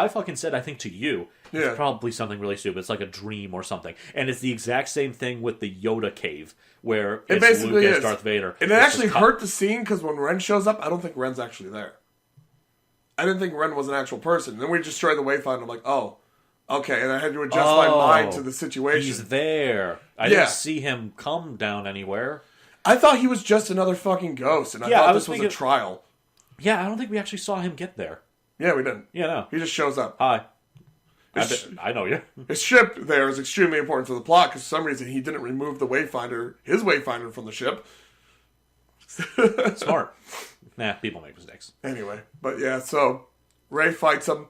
fucking said, I think to you, Yeah. It's probably something really stupid. It's like a dream or something. And it's the exact same thing with the Yoda cave, where It it's basically Luke as is. Darth Vader. And it actually hurt the scene because when Ren shows up, I don't think Ren's actually there. I didn't think Ren was an actual person. Then we destroy the Wayfinder. I'm like, oh, okay. And I had to adjust my mind to the situation. He's there. I didn't see him come down anywhere. I thought he was just another fucking ghost, and I thought this was a trial. Yeah, I don't think we actually saw him get there. Yeah, we didn't. Yeah, no. He just shows up. Hi. I know you. His ship there is extremely important to the plot because for some reason he didn't remove the Wayfinder, his Wayfinder, from the ship. Smart. Nah, people make mistakes. Anyway, but yeah, so Rey fights him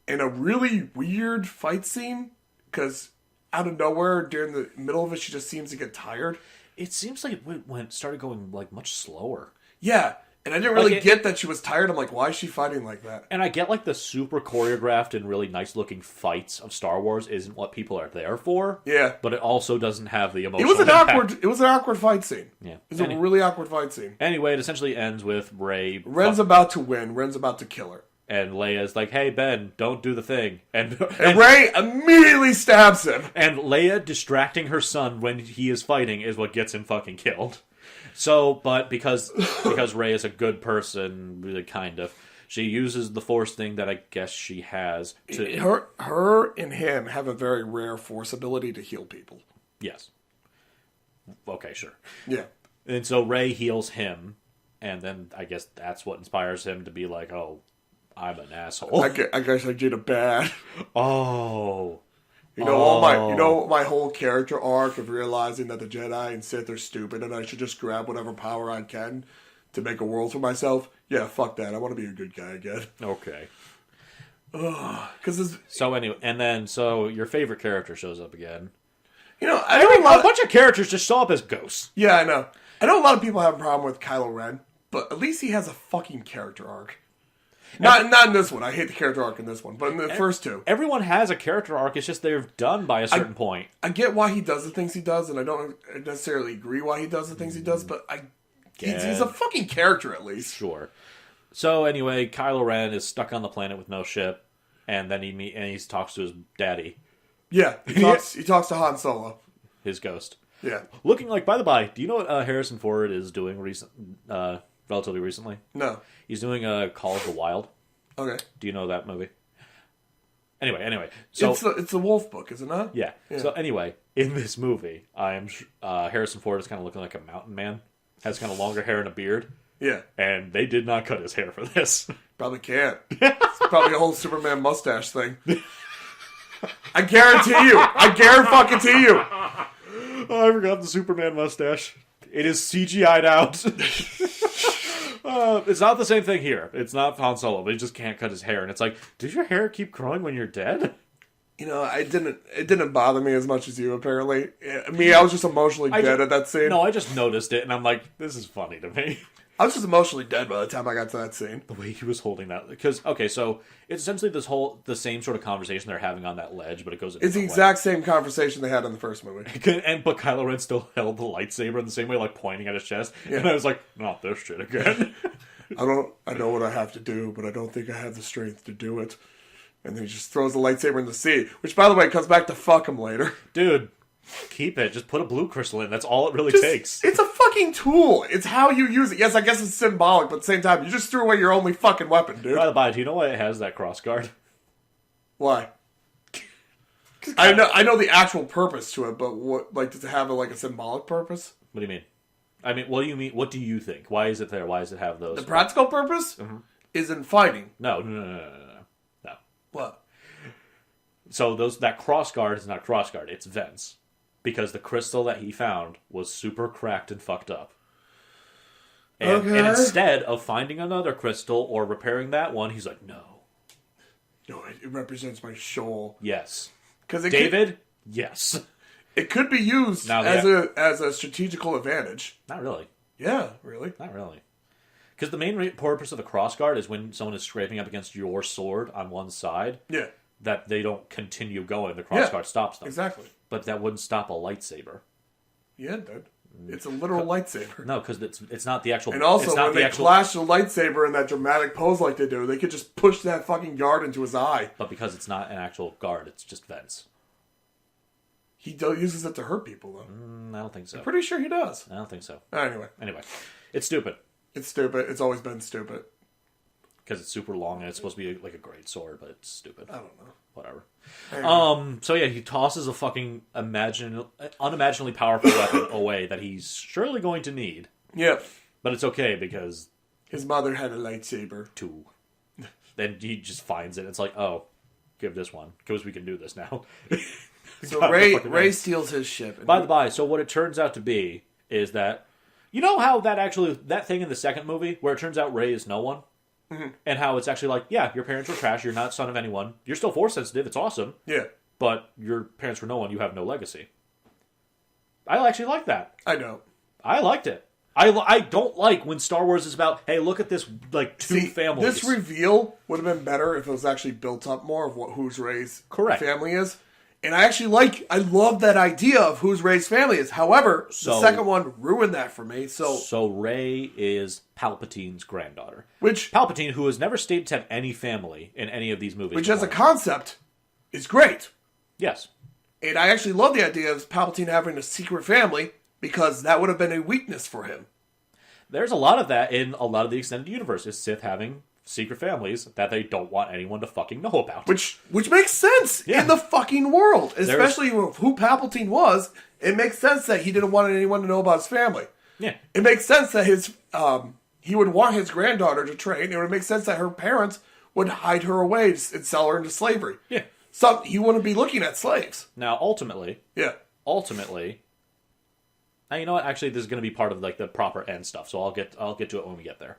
in a really weird fight scene because out of nowhere, during the middle of it, she just seems to get tired. It seems like it started going like much slower. Yeah, and I didn't really get that she was tired. I'm like, why is she fighting like that? And I get like the super choreographed and really nice looking fights of Star Wars isn't what people are there for. Yeah, but it also doesn't have the emotional. It was an awkward fight scene. Yeah, it was a really awkward fight scene. Anyway, it essentially ends with Rey. Ren's about to win. Ren's about to kill her. And Leia's like, "Hey Ben, don't do the thing." And Rey immediately stabs him. And Leia distracting her son when he is fighting is what gets him fucking killed. So, but because Rey is a good person, really kind of, she uses the Force thing that I guess she has to. Her and him have a very rare Force ability to heal people. Yes. Okay, sure. Yeah. And so Rey heals him, and then I guess that's what inspires him to be like, "Oh, I'm an asshole. I guess I did a bad." Oh. My whole character arc of realizing that the Jedi and Sith are stupid and I should just grab whatever power I can to make a world for myself. Yeah, fuck that. I want to be a good guy again. Okay. So anyway, and then your favorite character shows up again. A bunch of characters just show up as ghosts. Yeah, I know. I know a lot of people have a problem with Kylo Ren, but at least he has a fucking character arc. Not in this one. I hate the character arc in this one, but in the first two. Everyone has a character arc. It's just they're done by a certain point. I get why he does the things he does, and I don't necessarily agree why he does the things he does, but he's a fucking character at least. Sure. So anyway, Kylo Ren is stuck on the planet with no ship, and then he talks to his daddy. Yeah, he talks to Han Solo. His ghost. Yeah. Looking like, by the by, do you know what Harrison Ford is doing relatively recently? No. He's doing a Call of the Wild. Okay. Do you know that movie? Anyway. So it's the Wolf book, is it not? Yeah. So anyway, in this movie, Harrison Ford is kind of looking like a mountain man. Has kind of longer hair and a beard. Yeah. And they did not cut his hair for this. Probably can't. It's probably a whole Superman mustache thing. I guarantee you. Oh, I forgot the Superman mustache. It is CGI'd out. It's not the same thing here. It's not Han Solo, but he just can't cut his hair. And it's like, did your hair keep growing when you're dead? It didn't bother me as much as you, apparently. I was just emotionally dead at that scene. No, I just noticed it, and I'm like, this is funny to me. I was just emotionally dead by the time I got to that scene. The way he was holding that. Because, okay, so it's essentially the same sort of conversation they're having on that ledge, but it goes It's the exact same conversation they had in the first movie. But Kylo Ren still held the lightsaber in the same way, like pointing at his chest. Yeah. And I was like, not this shit again. I know what I have to do, but I don't think I have the strength to do it. And then he just throws the lightsaber in the sea, which, by the way, comes back to fuck him later. Dude, keep it. Just put a blue crystal in. That's all it really takes. It's a fucking tool. It's how you use it. Yes, I guess it's symbolic, but at the same time, you just threw away your only fucking weapon, dude. By the by, do you know why it has that cross guard? Why? I know the actual purpose to it, but what, does it have a symbolic purpose? What do you mean? I mean, what do you mean? What do you think? Why is it there? Why does it have those? The practical purpose is in fighting. No. What? So that cross guard is not cross guard. It's vents, because the crystal that he found was super cracked and fucked up. And instead of finding another crystal or repairing that one, he's like, no, it represents my soul. Yes, yes. It could be used as a strategical advantage. Not really. Yeah, really. Not really. Because the main purpose of the crossguard is when someone is scraping up against your sword on one side. Yeah. That they don't continue going. The crossguard stops them. Exactly. But that wouldn't stop a lightsaber. Yeah, it did. It's a literal lightsaber. No, because it's not the actual... And also, it's not when the they actual, flash the lightsaber in that dramatic pose like they do, they could just push that fucking guard into his eye. But because it's not an actual guard, it's just vents. He uses it to hurt people, though. I don't think so. I'm pretty sure he does. I don't think so. Anyway. It's stupid. It's stupid. It's always been stupid. Because it's super long and it's supposed to be like a great sword, but it's stupid. I don't know. Whatever. Anyway. So yeah, he tosses a fucking unimaginably powerful weapon away that he's surely going to need. Yep. But it's okay because... His mother had a lightsaber. 2. Then he just finds it. It's like, oh, give this one. Because we can do this now. So Ray steals his ship. By the by, so what it turns out to be is that... You know how that thing in the second movie, where it turns out Ray is no one? Mm-hmm. And how it's actually like, yeah, your parents were trash, you're not son of anyone, you're still force sensitive, it's awesome. Yeah. But your parents were no one, you have no legacy. I actually like that. I don't. I liked it. I don't like when Star Wars is about, hey, look at this, like, two families. This reveal would have been better if it was actually built up more of who's Ray's family is. And I love that idea of who's Ray's family is. However, the second one ruined that for me. So Rey is Palpatine's granddaughter. Which Palpatine, who has never stated to have any family in any of these movies. Which as a concept is great. Yes. And I actually love the idea of Palpatine having a secret family because that would have been a weakness for him. There's a lot of that in a lot of the extended universe, is Sith having secret families that they don't want anyone to fucking know about. Which makes sense in the fucking world. Especially with who Palpatine was, it makes sense that he didn't want anyone to know about his family. Yeah. It makes sense that he would want his granddaughter to train. It would make sense that her parents would hide her away and sell her into slavery. Yeah. So he wouldn't be looking at slaves. Now, ultimately... Yeah. Now, you know what? Actually, this is going to be part of like the proper end stuff, so I'll get to it when we get there.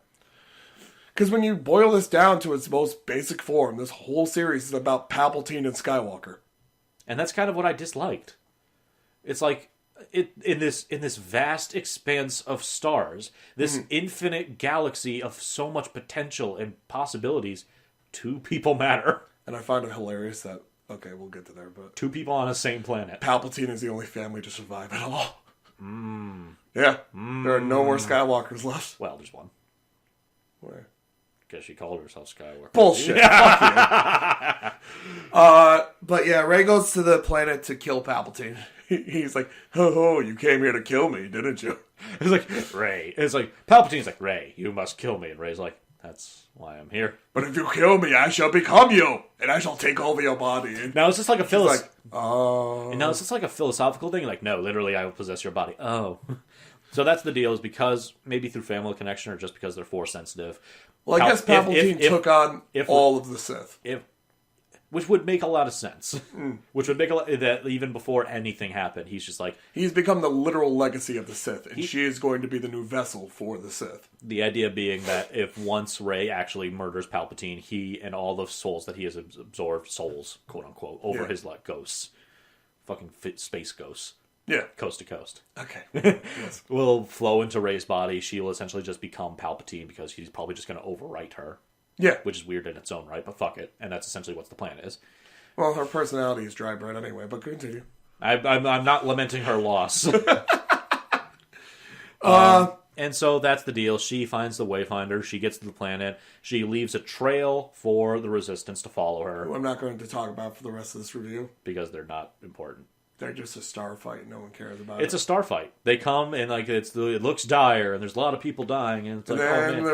Because when you boil this down to its most basic form, this whole series is about Palpatine and Skywalker. And that's kind of what I disliked. It's like, in this vast expanse of stars, this infinite galaxy of so much potential and possibilities, 2 people matter. And I find it hilarious that, okay, we'll get to there, but... 2 people on the same planet. Palpatine is the only family to survive at all. Yeah. There are no more Skywalkers left. Well, there's one. Where? Guess she called herself Skywalker. Bullshit. Fuck you. But yeah, Rey goes to the planet to kill Palpatine. He's like, oh, you came here to kill me, didn't you? It's like, Rey. It's like, Palpatine's like, Rey, you must kill me. And Rey's like, that's why I'm here. But if you kill me, I shall become you, and I shall take over your body. And now, is this like a now is this like a philosophical thing? Like, no, literally, I will possess your body. Oh. So that's the deal, is because, maybe through family connection, or just because they're force sensitive. Well, I guess Palpatine took on all of the Sith. Which would make a lot of sense. Which would make that even before anything happened, he's just like... He's become the literal legacy of the Sith, and she is going to be the new vessel for the Sith. The idea being that if once Rey actually murders Palpatine, he and all the souls that he has absorbed, souls, quote-unquote, over his like ghosts, fucking space ghosts, coast to coast, yes, will flow into Rey's body. She will essentially just become Palpatine because he's probably just going to overwrite her. Yeah. Which is weird in its own right, but fuck it. And that's essentially what the plan is. Well, her personality is dry bread anyway, but continue. I'm not lamenting her loss. And so that's the deal. She finds the Wayfinder. She gets to the planet. She leaves a trail for the Resistance to follow her. Who I'm not going to talk about for the rest of this review. Because they're not important. They're just a star fight. No one cares about It's a star fight. They come and like it looks dire, and there's a lot of people dying, and it's like, then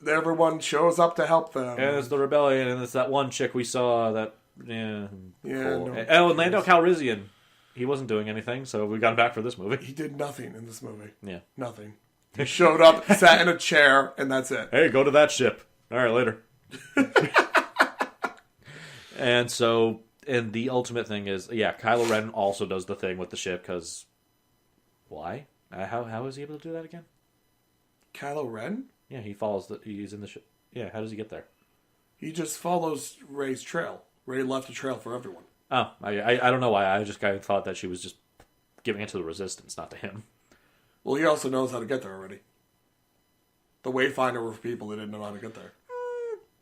everyone shows up to help them. And it's the rebellion, and it's that one chick we saw that cool. No, and Lando Calrissian, he wasn't doing anything, so we got him back for this movie. He did nothing in this movie. Yeah, nothing. He showed up, sat in a chair, and that's it. Hey, go to that ship. All right, later. And so. And the ultimate thing is, Kylo Ren also does the thing with the ship, because... Why? How is he able to do that again? Kylo Ren? Yeah, he's in the ship. Yeah, how does he get there? He just follows Rey's trail. Rey left a trail for everyone. Oh, I don't know why. I just kind of thought that she was just giving it to the Resistance, not to him. Well, he also knows how to get there already. The Wayfinder were for people that didn't know how to get there.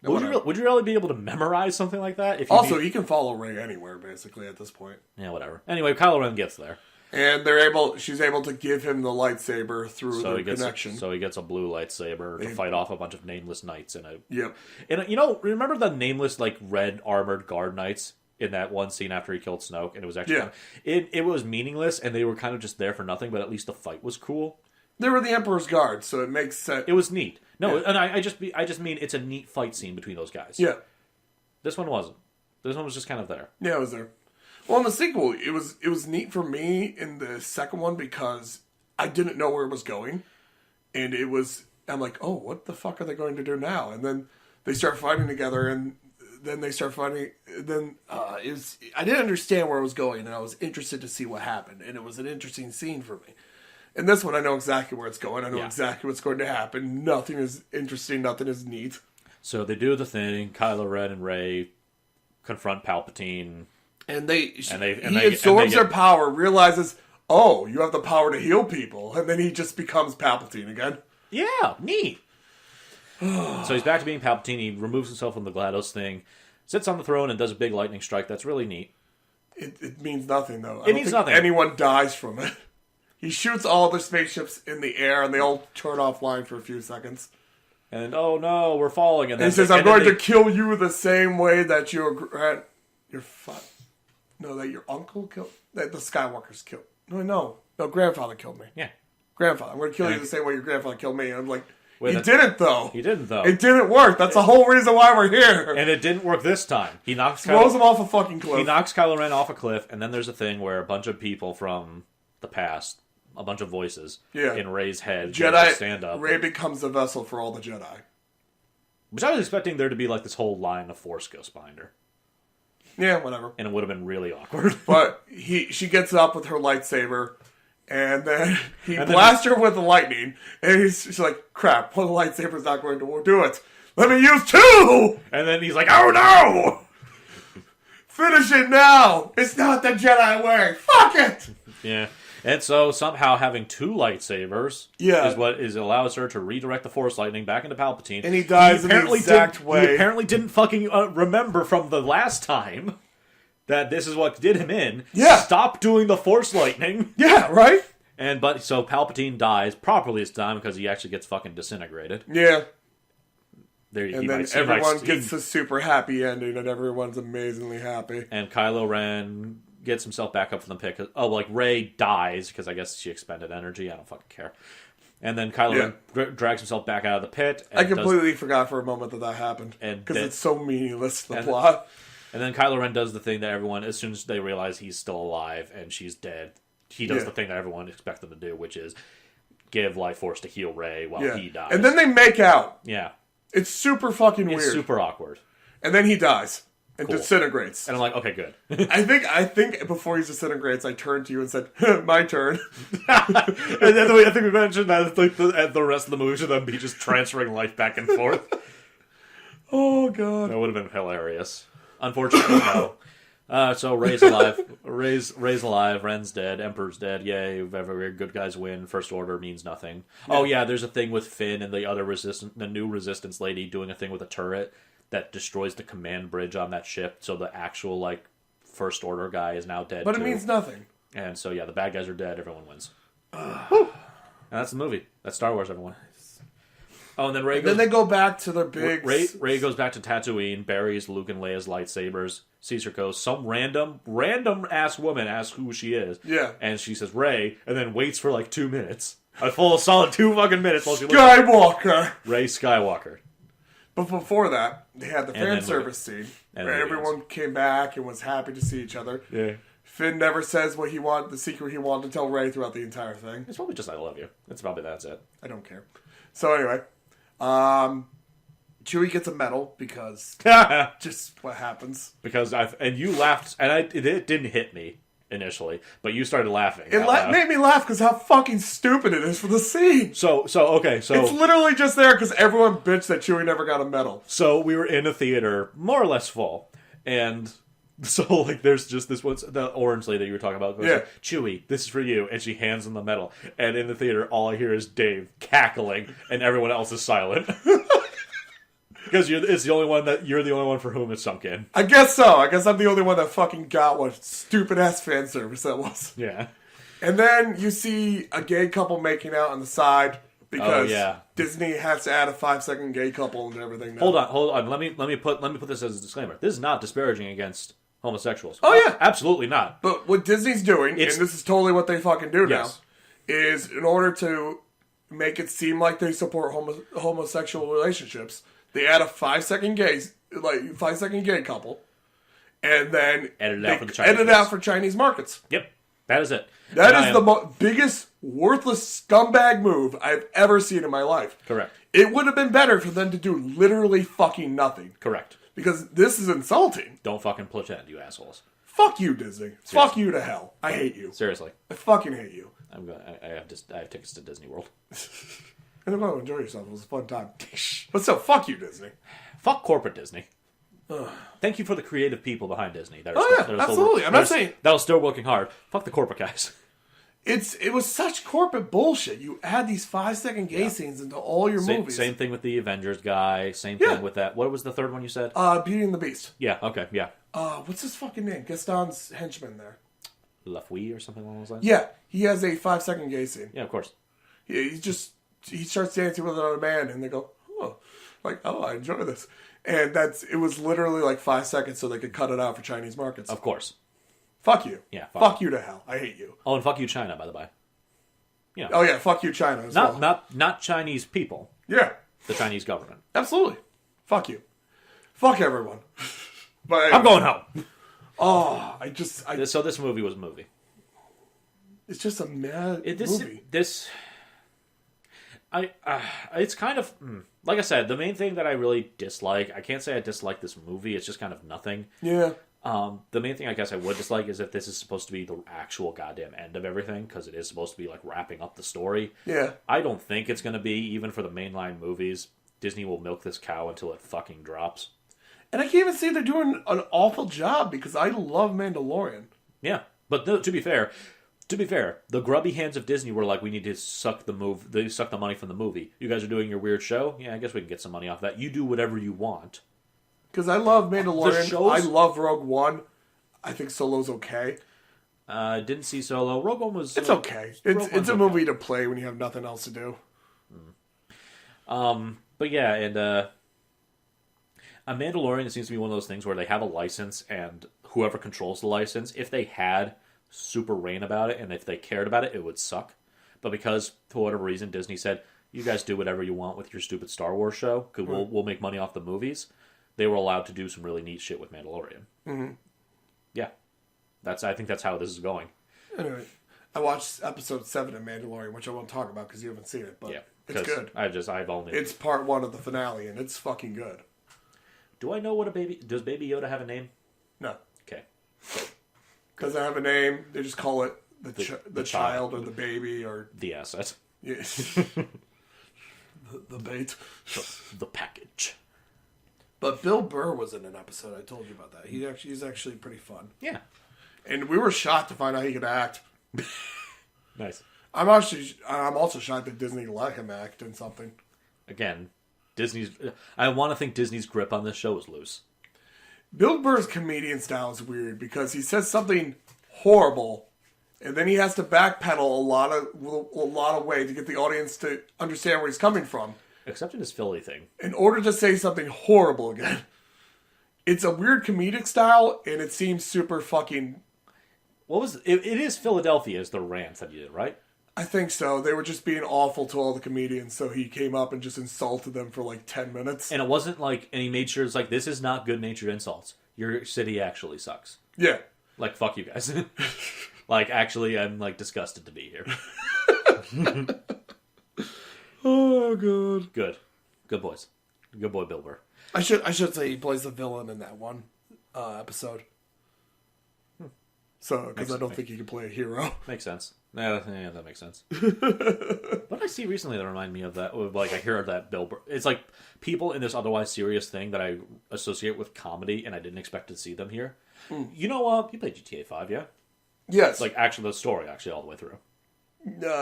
Would you really be able to memorize something like that? He can follow Rey anywhere, basically, at this point. Yeah, whatever. Anyway, Kylo Ren gets there. And she's able to give him the lightsaber through the connection. So he gets a blue lightsaber to fight off a bunch of nameless knights in a. Yep. And remember the nameless red armored guard knights in that one scene after he killed Snoke, and it was actually it was meaningless, and they were kind of just there for nothing. But at least the fight was cool. They were the Emperor's guard, so it makes sense. It was neat. No, and I just mean it's a neat fight scene between those guys. Yeah. This one wasn't. This one was just kind of there. Yeah, it was there. Well, in the sequel, it was neat for me in the second one because I didn't know where it was going, and I'm like, oh, what the fuck are they going to do now? And then they start fighting together, and then they start fighting. Then I didn't understand where it was going, and I was interested to see what happened, and it was an interesting scene for me. And this one, I know exactly where it's going. I know exactly what's going to happen. Nothing is interesting. Nothing is neat. So they do the thing. Kylo Ren and Rey confront Palpatine. And he absorbs their power, realizes, oh, you have the power to heal people, and then he just becomes Palpatine again. Yeah, neat. So he's back to being Palpatine. He removes himself from the GLaDOS thing, sits on the throne, and does a big lightning strike. That's really neat. It means nothing, though. It means nothing. Anyone dies from it. He shoots all the spaceships in the air, and they all turn offline for a few seconds. And, oh no, we're falling. And he says, I'm going to kill you the same way that your uncle killed... That the Skywalkers killed... No, grandfather killed me. Yeah. Grandfather. I'm going to kill you the same way your grandfather killed me. And I'm like, he didn't, though. He didn't, though. It didn't work. That's the whole reason why we're here. And it didn't work this time. He throws him off a fucking cliff. He knocks Kylo Ren off a cliff, and then there's a thing where a bunch of people from the past, a bunch of voices, in Rey's head, Jedi stand up. Rey becomes the vessel for all the Jedi. Which I was expecting there to be like this whole line of Force ghosts behind her. Yeah, whatever. And it would have been really awkward. But she gets up with her lightsaber, and then he blasts her with the lightning, and she's like, crap, one lightsaber's not going to do it. Let me use two! And then he's like, oh no! Finish it now! It's not the Jedi way! Fuck it! Yeah. And so somehow having two lightsabers is what allows her to redirect the Force lightning back into Palpatine. And he dies in the exact way. He apparently didn't fucking remember from the last time that this is what did him in. Yeah. Stop doing the Force lightning. Yeah, right? So Palpatine dies properly this time because he actually gets fucking disintegrated. Yeah. Everyone gets a super happy ending, and everyone's amazingly happy. And Kylo Ren gets himself back up from the pit. Rey dies because I guess she expended energy. I don't fucking care. And then Kylo Ren drags himself back out of the pit. I completely forgot for a moment that happened. Because it's so meaningless, the plot. And then Kylo Ren does the thing that everyone, as soon as they realize he's still alive and she's dead, he does the thing that everyone expects them to do, which is give life force to heal Rey while he dies. And then they make out. Yeah. It's super fucking weird. It's super awkward. And then he dies. And disintegrates. And I'm like, okay, good. I think before he disintegrates, I turned to you and said, my turn. And then I think we mentioned that like the rest of the movie should then be just transferring life back and forth. Oh, God. That would have been hilarious. Unfortunately, no. So Rey's alive. Rey's alive. Ren's dead. Emperor's dead. Yay! Every good guys win. First Order means nothing. Yeah. Oh yeah, there's a thing with Finn and the new Resistance lady doing a thing with a turret that destroys the command bridge on that ship. So the actual First Order guy is now dead. But too. It means nothing. And so the bad guys are dead. Everyone wins. And that's the movie. That's Star Wars. Everyone. Oh, and then then they go back to their big... Rey goes back to Tatooine, buries Luke and Leia's lightsabers. Caesar goes, some random-ass woman asks who she is. Yeah. And she says, Rey, and then waits for 2 minutes. A full solid 2 fucking minutes while she looks Skywalker! Rey Skywalker. But before that, they had the fan service scene where everyone came back and was happy to see each other. Yeah. Finn never says what he wanted, the secret he wanted to tell Rey throughout the entire thing. It's probably just I love you. That's it. I don't care. So anyway... Chewie gets a medal because just what happens. Because you laughed, and it didn't hit me initially, but you started laughing. It made me laugh because how fucking stupid it is for the scene. So it's literally just there because everyone bitched that Chewie never got a medal. So we were in a theater more or less full, and so there's just this one, the orange lady that you were talking about goes, Chewie, this is for you, and she hands him the medal, and in the theater all I hear is Dave cackling and everyone else is silent. Because you're the only one for whom it's sunk in. I guess so. I guess I'm the only one that fucking got what stupid ass fan service that was. Yeah. And then you see a gay couple making out on the side because yeah. Disney has to add a 5-second gay couple and everything now. Hold on. Let me put this as a disclaimer. This is not disparaging against homosexuals. Oh, yeah. Absolutely not. But what Disney's doing, and this is totally what they fucking do now, Yes. is in order to make it seem like they support homosexual relationships, they add a 5-second gay couple, and then Edit it out for Chinese markets. Yep. That is it. That is the biggest worthless scumbag move I've ever seen in my life. Correct. It would have been better for them to do literally fucking nothing. Correct. Because this is insulting. Don't fucking pretend, you assholes. Fuck you, Disney. Seriously. Fuck you to hell. I hate you. Seriously. I fucking hate you. I have tickets to Disney World. And I'm going to enjoy yourself. It was a fun time. But still, fuck you, Disney. Fuck corporate Disney. Thank you for the creative people behind Disney. Absolutely. I'm not saying that was still working hard. Fuck the corporate guys. It was such corporate bullshit. You add these 5-second gay scenes into all your movies. Same thing with the Avengers guy. Same thing with that. What was the third one you said? Beauty and the Beast. Yeah. Okay. Yeah. What's his fucking name? Gaston's henchman there. Lafouille or something along those lines. Yeah, he has a 5-second gay scene. Yeah, of course. Yeah, he starts dancing with another man, and they go, oh, I enjoy this. And it was literally like 5 seconds so they could cut it out for Chinese markets. Of course. Fuck you. Yeah. Fuck you to hell. I hate you. Oh, and fuck you, China, by the way. Yeah. Oh yeah, fuck you, China as well. Not Chinese people. Yeah. The Chinese government. Absolutely. Fuck you. Fuck everyone. But anyway. I'm going home. Oh, So this movie was a movie. It's just a mad movie. It's kind of like I said. The main thing that I really dislike, I can't say I dislike this movie. It's just kind of nothing. Yeah. The main thing I guess I would dislike is if this is supposed to be the actual goddamn end of everything, because it is supposed to be like wrapping up the story. Yeah. I don't think it's going to be, even for the mainline movies. Disney will milk this cow until it fucking drops. And I can't even say they're doing an awful job because I love Mandalorian. Yeah, but no, to be fair, the grubby hands of Disney were like, we need to suck the money from the movie. You guys are doing your weird show? Yeah, I guess we can get some money off that. You do whatever you want. Because I love Mandalorian. I love Rogue One. I think Solo's okay. Didn't see Solo. Rogue One was... It's okay. It's a movie to play when you have nothing else to do. But yeah, and a Mandalorian seems to be one of those things where they have a license, and whoever controls the license, if they had super reign about it, and if they cared about it, it would suck. But because, for whatever reason, Disney said, you guys do whatever you want with your stupid Star Wars show, because we'll make money off the movies, they were allowed to do some really neat shit with Mandalorian. Mm-hmm. Yeah. I think that's how this is going. Anyway, I watched episode 7 of Mandalorian, which I won't talk about because you haven't seen it, but yeah, it's good. It's part 1 of the finale, and it's fucking good. Do I know does Baby Yoda have a name? No. Okay. Doesn't have a name. They just call it the child or the baby or... The asset. Yeah. the bait. The package. But Bill Burr was in an episode. I told you about that. He's actually pretty fun. Yeah. And we were shocked to find out he could act. Nice. I'm also shocked that Disney let him act in something. Again, I want to think Disney's grip on this show is loose. Bill Burr's comedian style is weird because he says something horrible, and then he has to backpedal a lot of way to get the audience to understand where he's coming from. Except in his Philly thing. In order to say something horrible again. It's a weird comedic style, and it seems super fucking... It is Philadelphia is the rant that you did, right? I think so. They were just being awful to all the comedians, so he came up and just insulted them for like 10 minutes. And it wasn't like, and he made sure it's like, this is not good-natured insults. Your city actually sucks. Yeah. Like, fuck you guys. Like, actually, I'm like disgusted to be here. Oh, God. Good boys. Good boy, Bill Burr. I should say he plays the villain in that one episode. So, because I don't think he can play a hero. Makes sense. Yeah, that makes sense. What did I see recently that reminded me of that? Like, I hear of that Bill Burr. It's like people in this otherwise serious thing that I associate with comedy, and I didn't expect to see them here. You know, you played GTA 5, yeah? Yes. Like, actually, the story, all the way through.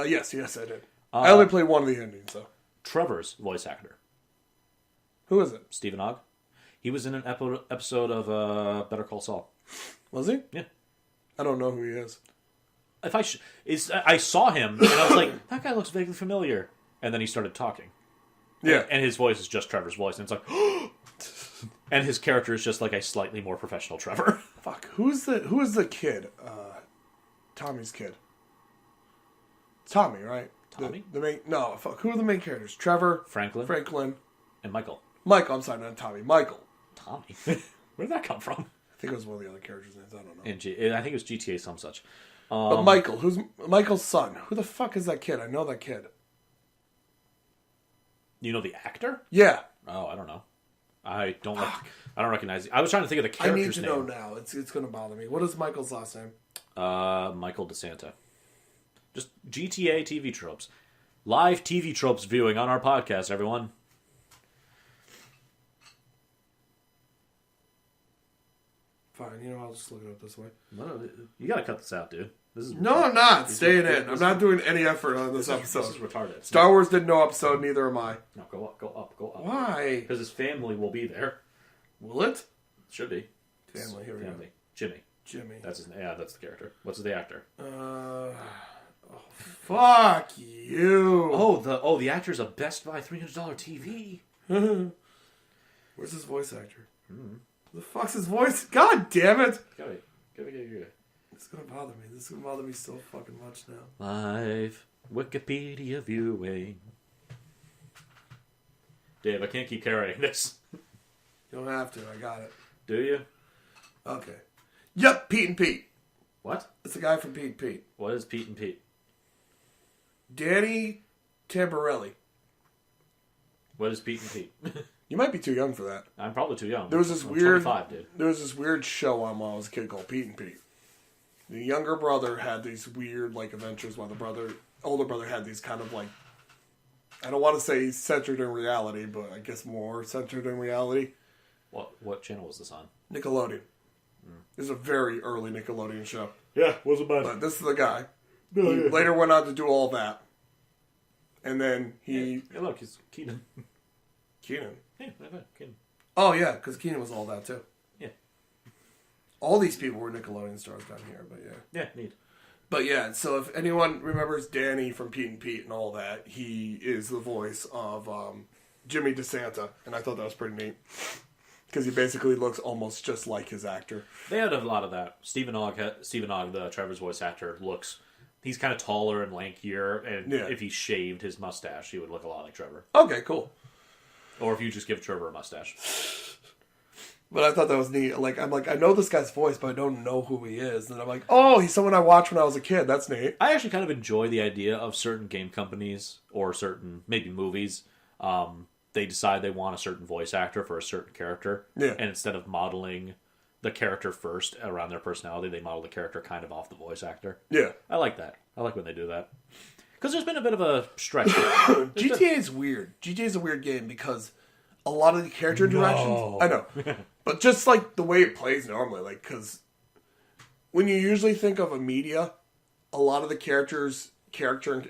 Yes, I did. I only played one of the endings, so. Trevor's voice actor. Who is it? Stephen Ogg. He was in an episode of Better Call Saul. Was he? Yeah. I don't know who he is. if I saw him and I was like, that guy looks vaguely familiar, and then he started talking. Yeah. And his voice is just Trevor's voice, and it's like, and his character is just like a slightly more professional Trevor. Fuck. Who is the kid? Tommy's kid. Tommy, right? Tommy? The main. No, fuck. Who are the main characters? Trevor, Franklin, and Michael. Michael. I'm sorry, not Tommy. Michael. Tommy. Where did that come from? I think it was one of the other characters' names. I don't know. I think it was GTA some such. But Michael, who's Michael's son? Who the fuck is that kid? I know that kid. You know the actor? Yeah. Oh, I don't know. I don't recognize it. I was trying to think of the character's name. I need to know now. It's going to bother me. What is Michael's last name? Michael DeSanta. Just GTA TV tropes. Live TV tropes viewing on our podcast, everyone. Fine, I'll just look it up this way. No, you gotta cut this out, dude. This is no, I'm not. Staying in. I'm not doing any effort on this episode. This is retarded. Star Wars did no episode, neither am I. No, go up. Why? Because his family will be there. Will it? Should be. Family, here we go. Jimmy. That's his name. Yeah, that's the character. What's the actor? Fuck you. Oh, the actor's a Best Buy $300 TV. Where's his voice actor? The fuck's his voice? God damn it! Go. It's gonna bother me. This is gonna bother me so fucking much now. Live Wikipedia viewing. Dave, I can't keep carrying this. You don't have to. I got it. Do you? Okay. Yep, Pete and Pete. What? It's the guy from Pete and Pete. What is Pete and Pete? Danny Tamborelli. What is Pete and Pete? You might be too young for that. I'm probably too young. There was this I'm weird. 25, dude. There was this weird show on when I was a kid called Pete and Pete. The younger brother had these weird adventures, while the older brother had these kind of I don't want to say centered in reality, but I guess more centered in reality. What channel was this on? Nickelodeon. This is a very early Nickelodeon show. Yeah, wasn't bad. But this is the guy. He later went on to do all that. And then he... Yeah, look, he's Keenan. Keenan? Yeah, Keenan. Oh, yeah, because Keenan was all that, too. Yeah. All these people were Nickelodeon stars down here, but yeah. Yeah, neat. But yeah, so if anyone remembers Danny from Pete and Pete and all that, he is the voice of Jimmy DeSanta, and I thought that was pretty neat. Because he basically looks almost just like his actor. They had a lot of that. Stephen Ogg, the Trevor's voice actor, he's kind of taller and lankier, and if he shaved his mustache, he would look a lot like Trevor. Okay, cool. Or if you just give Trevor a mustache. But I thought that was neat. I know this guy's voice, but I don't know who he is. And I'm like, oh, he's someone I watched when I was a kid. That's neat. I actually kind of enjoy the idea of certain game companies or certain, maybe movies, they decide they want a certain voice actor for a certain character. Yeah. And instead of modeling the character first around their personality, they model the character kind of off the voice actor. Yeah. I like that. I like when they do that. Because there's been a bit of a stretch. GTA is weird. GTA is a weird game because a lot of the character interactions... I know. But just the way it plays normally, because when you usually think of a media, a lot of the character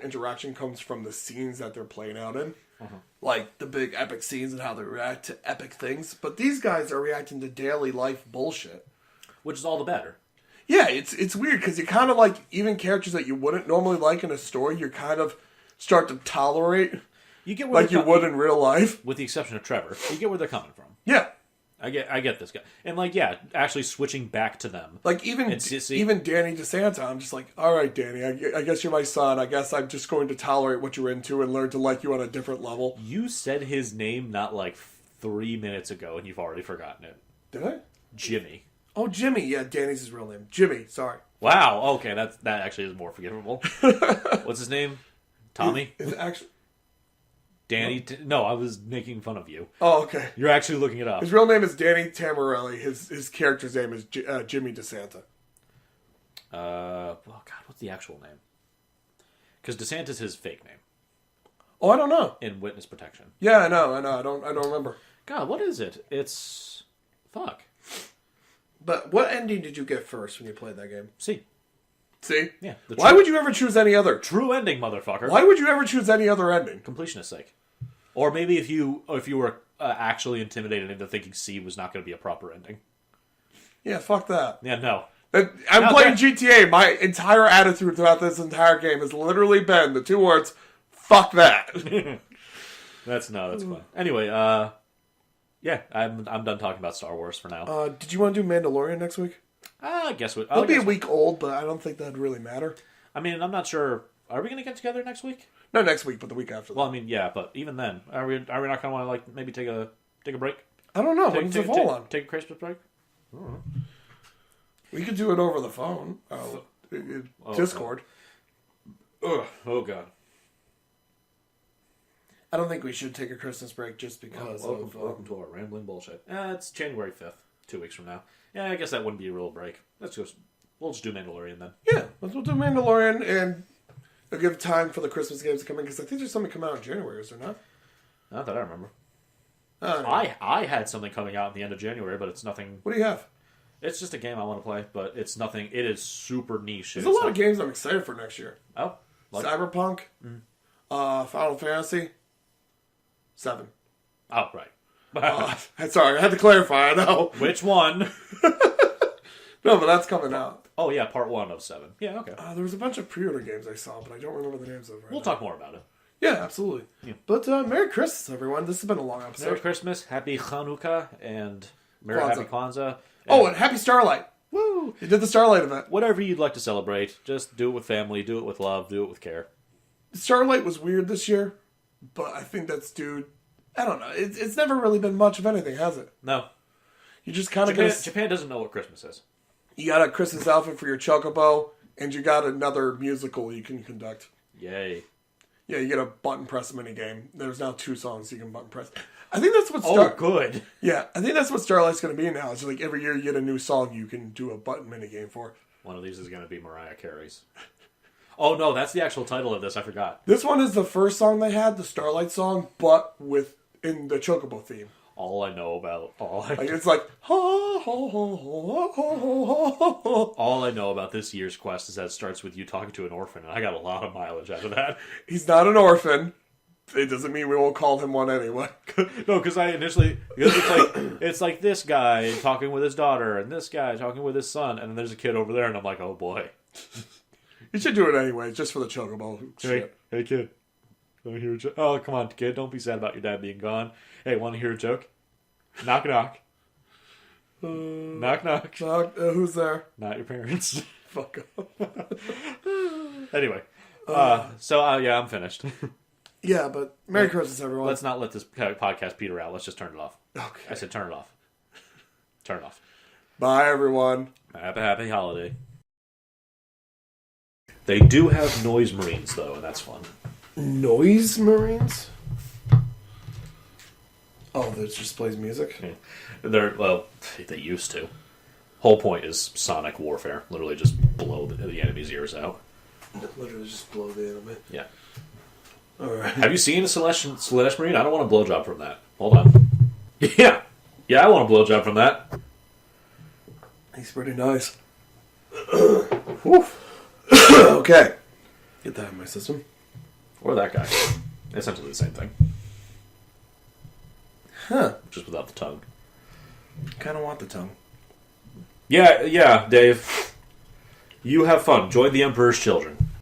interaction comes from the scenes that they're playing out in. Like the big epic scenes and how they react to epic things. But these guys are reacting to daily life bullshit. Which is all the better. Yeah, it's weird because you kind of even characters that you wouldn't normally like in a story, you kind of start to tolerate you get where you would in real life. With the exception of Trevor. You get where they're coming from. Yeah. I get this guy. And actually switching back to them. Even Danny DeSanta, I'm just all right, Danny, I guess you're my son. I guess I'm just going to tolerate what you're into and learn to like you on a different level. You said his name not 3 minutes ago and you've already forgotten it. Did I? Jimmy. Oh, Jimmy. Yeah, Danny's his real name. Jimmy, sorry. Wow, okay, that actually is more forgivable. What's his name? Tommy? Is it actually... Danny... No, I was making fun of you. Oh, okay. You're actually looking it up. His real name is Danny Tamborelli. His character's name is Jimmy DeSanta. Oh, God, what's the actual name? Because DeSanta's his fake name. Oh, I don't know. In witness protection. Yeah, I know. I don't remember. God, what is it? It's... Fuck. But what ending did you get first when you played that game? C. See? Yeah. Why would you ever choose any other? True ending, motherfucker. Why would you ever choose any other ending? Completionist's sake. Or maybe if you were actually intimidated into thinking C was not going to be a proper ending. Yeah, fuck that. Yeah, no. I'm playing GTA. My entire attitude throughout this entire game has literally been the 2 words, fuck that. That's fun. Anyway, yeah, I'm done talking about Star Wars for now. Did you want to do Mandalorian next week? I guess It'll be a week old, but I don't think that'd really matter. I mean, I'm not sure. Are we going to get together next week? Not next week, but the week after. Well, I mean, yeah, but even then, are we not going to want to like maybe take a break? I don't know. When's the fall on? Take a Christmas break? We could do it over the phone. Discord. Ugh. Oh, God. I don't think we should take a Christmas break just because welcome to our rambling bullshit. It's January 5th, 2 weeks from now. Yeah, I guess that wouldn't be a real break. We'll just do Mandalorian then. Yeah, we'll do Mandalorian, and it'll give time for the Christmas games to come in, because I think there's something coming out in January, is there not? Not that I remember. I had something coming out at the end of January, but it's nothing. What do you have? It's just a game I want to play, but it's nothing. It is super niche. There's a lot of games I'm excited for next year. Oh, like Cyberpunk, Final Fantasy 7. Oh, right. Sorry, I had to clarify. I know which one. No, but that's coming out. Oh yeah, part 1 of 7. Yeah, okay. There was a bunch of pre-order games I saw, but I don't remember the names of them. We'll talk more about it. Yeah, absolutely. Yeah. But Merry Christmas, everyone. This has been a long episode. Merry Christmas, Happy Hanukkah, and Happy Kwanzaa. And Happy Starlight. Woo! You did the Starlight event. Whatever you'd like to celebrate, just do it with family, do it with love, do it with care. Starlight was weird this year, but I think that's due... I don't know. It's never really been much of anything, has it? No. You just kind of Japan doesn't know what Christmas is. You got a Christmas outfit for your chocobo, and you got another musical you can conduct. Yay. Yeah, you get a button press mini game. There's now 2 songs you can button press. I think that's what good. Yeah, I think that's what Starlight's going to be now. It's like every year you get a new song you can do a button mini game for. One of these is going to be Mariah Carey's. Oh, no, that's the actual title of this. I forgot. This one is the first song they had, the Starlight song, but in the chocobo theme. All I know about it's like ho, ho, ho, ho, ho, ho, ho. All I know about this year's quest is that it starts with you talking to an orphan, and I got a lot of mileage out of that. He's not an orphan. It doesn't mean we won't call him one anyway. No, because it's like this guy talking with his daughter, and this guy talking with his son, and then there's a kid over there, and I'm like, oh boy. You should do it anyway, just for the chocobo shit. Hey kid. Want to hear a joke? Oh, come on, kid. Don't be sad about your dad being gone. Hey, want to hear a joke? Knock, knock. Knock, knock. Who's there? Not your parents. Fuck off. Anyway. Yeah, I'm finished. Yeah, but Merry Christmas, everyone. Let's not let this podcast peter out. Let's just turn it off. Okay. I said turn it off. Turn it off. Bye, everyone. Happy holiday. They do have noise marines, though, and that's fun. Noise marines? Oh, that just plays music? Yeah. They used to. Whole point is sonic warfare. Literally just blow the enemy's ears out. Literally just blow the enemy. Yeah. Alright. Have you seen a Slaanesh Marine? I don't want a blowjob from that. Hold on. Yeah. Yeah, I want a blowjob from that. He's pretty nice. Okay. Get that in my system. Or that guy. Essentially the same thing. Huh. Just without the tongue. Kind of want the tongue. Yeah, Dave. You have fun. Join the Emperor's Children.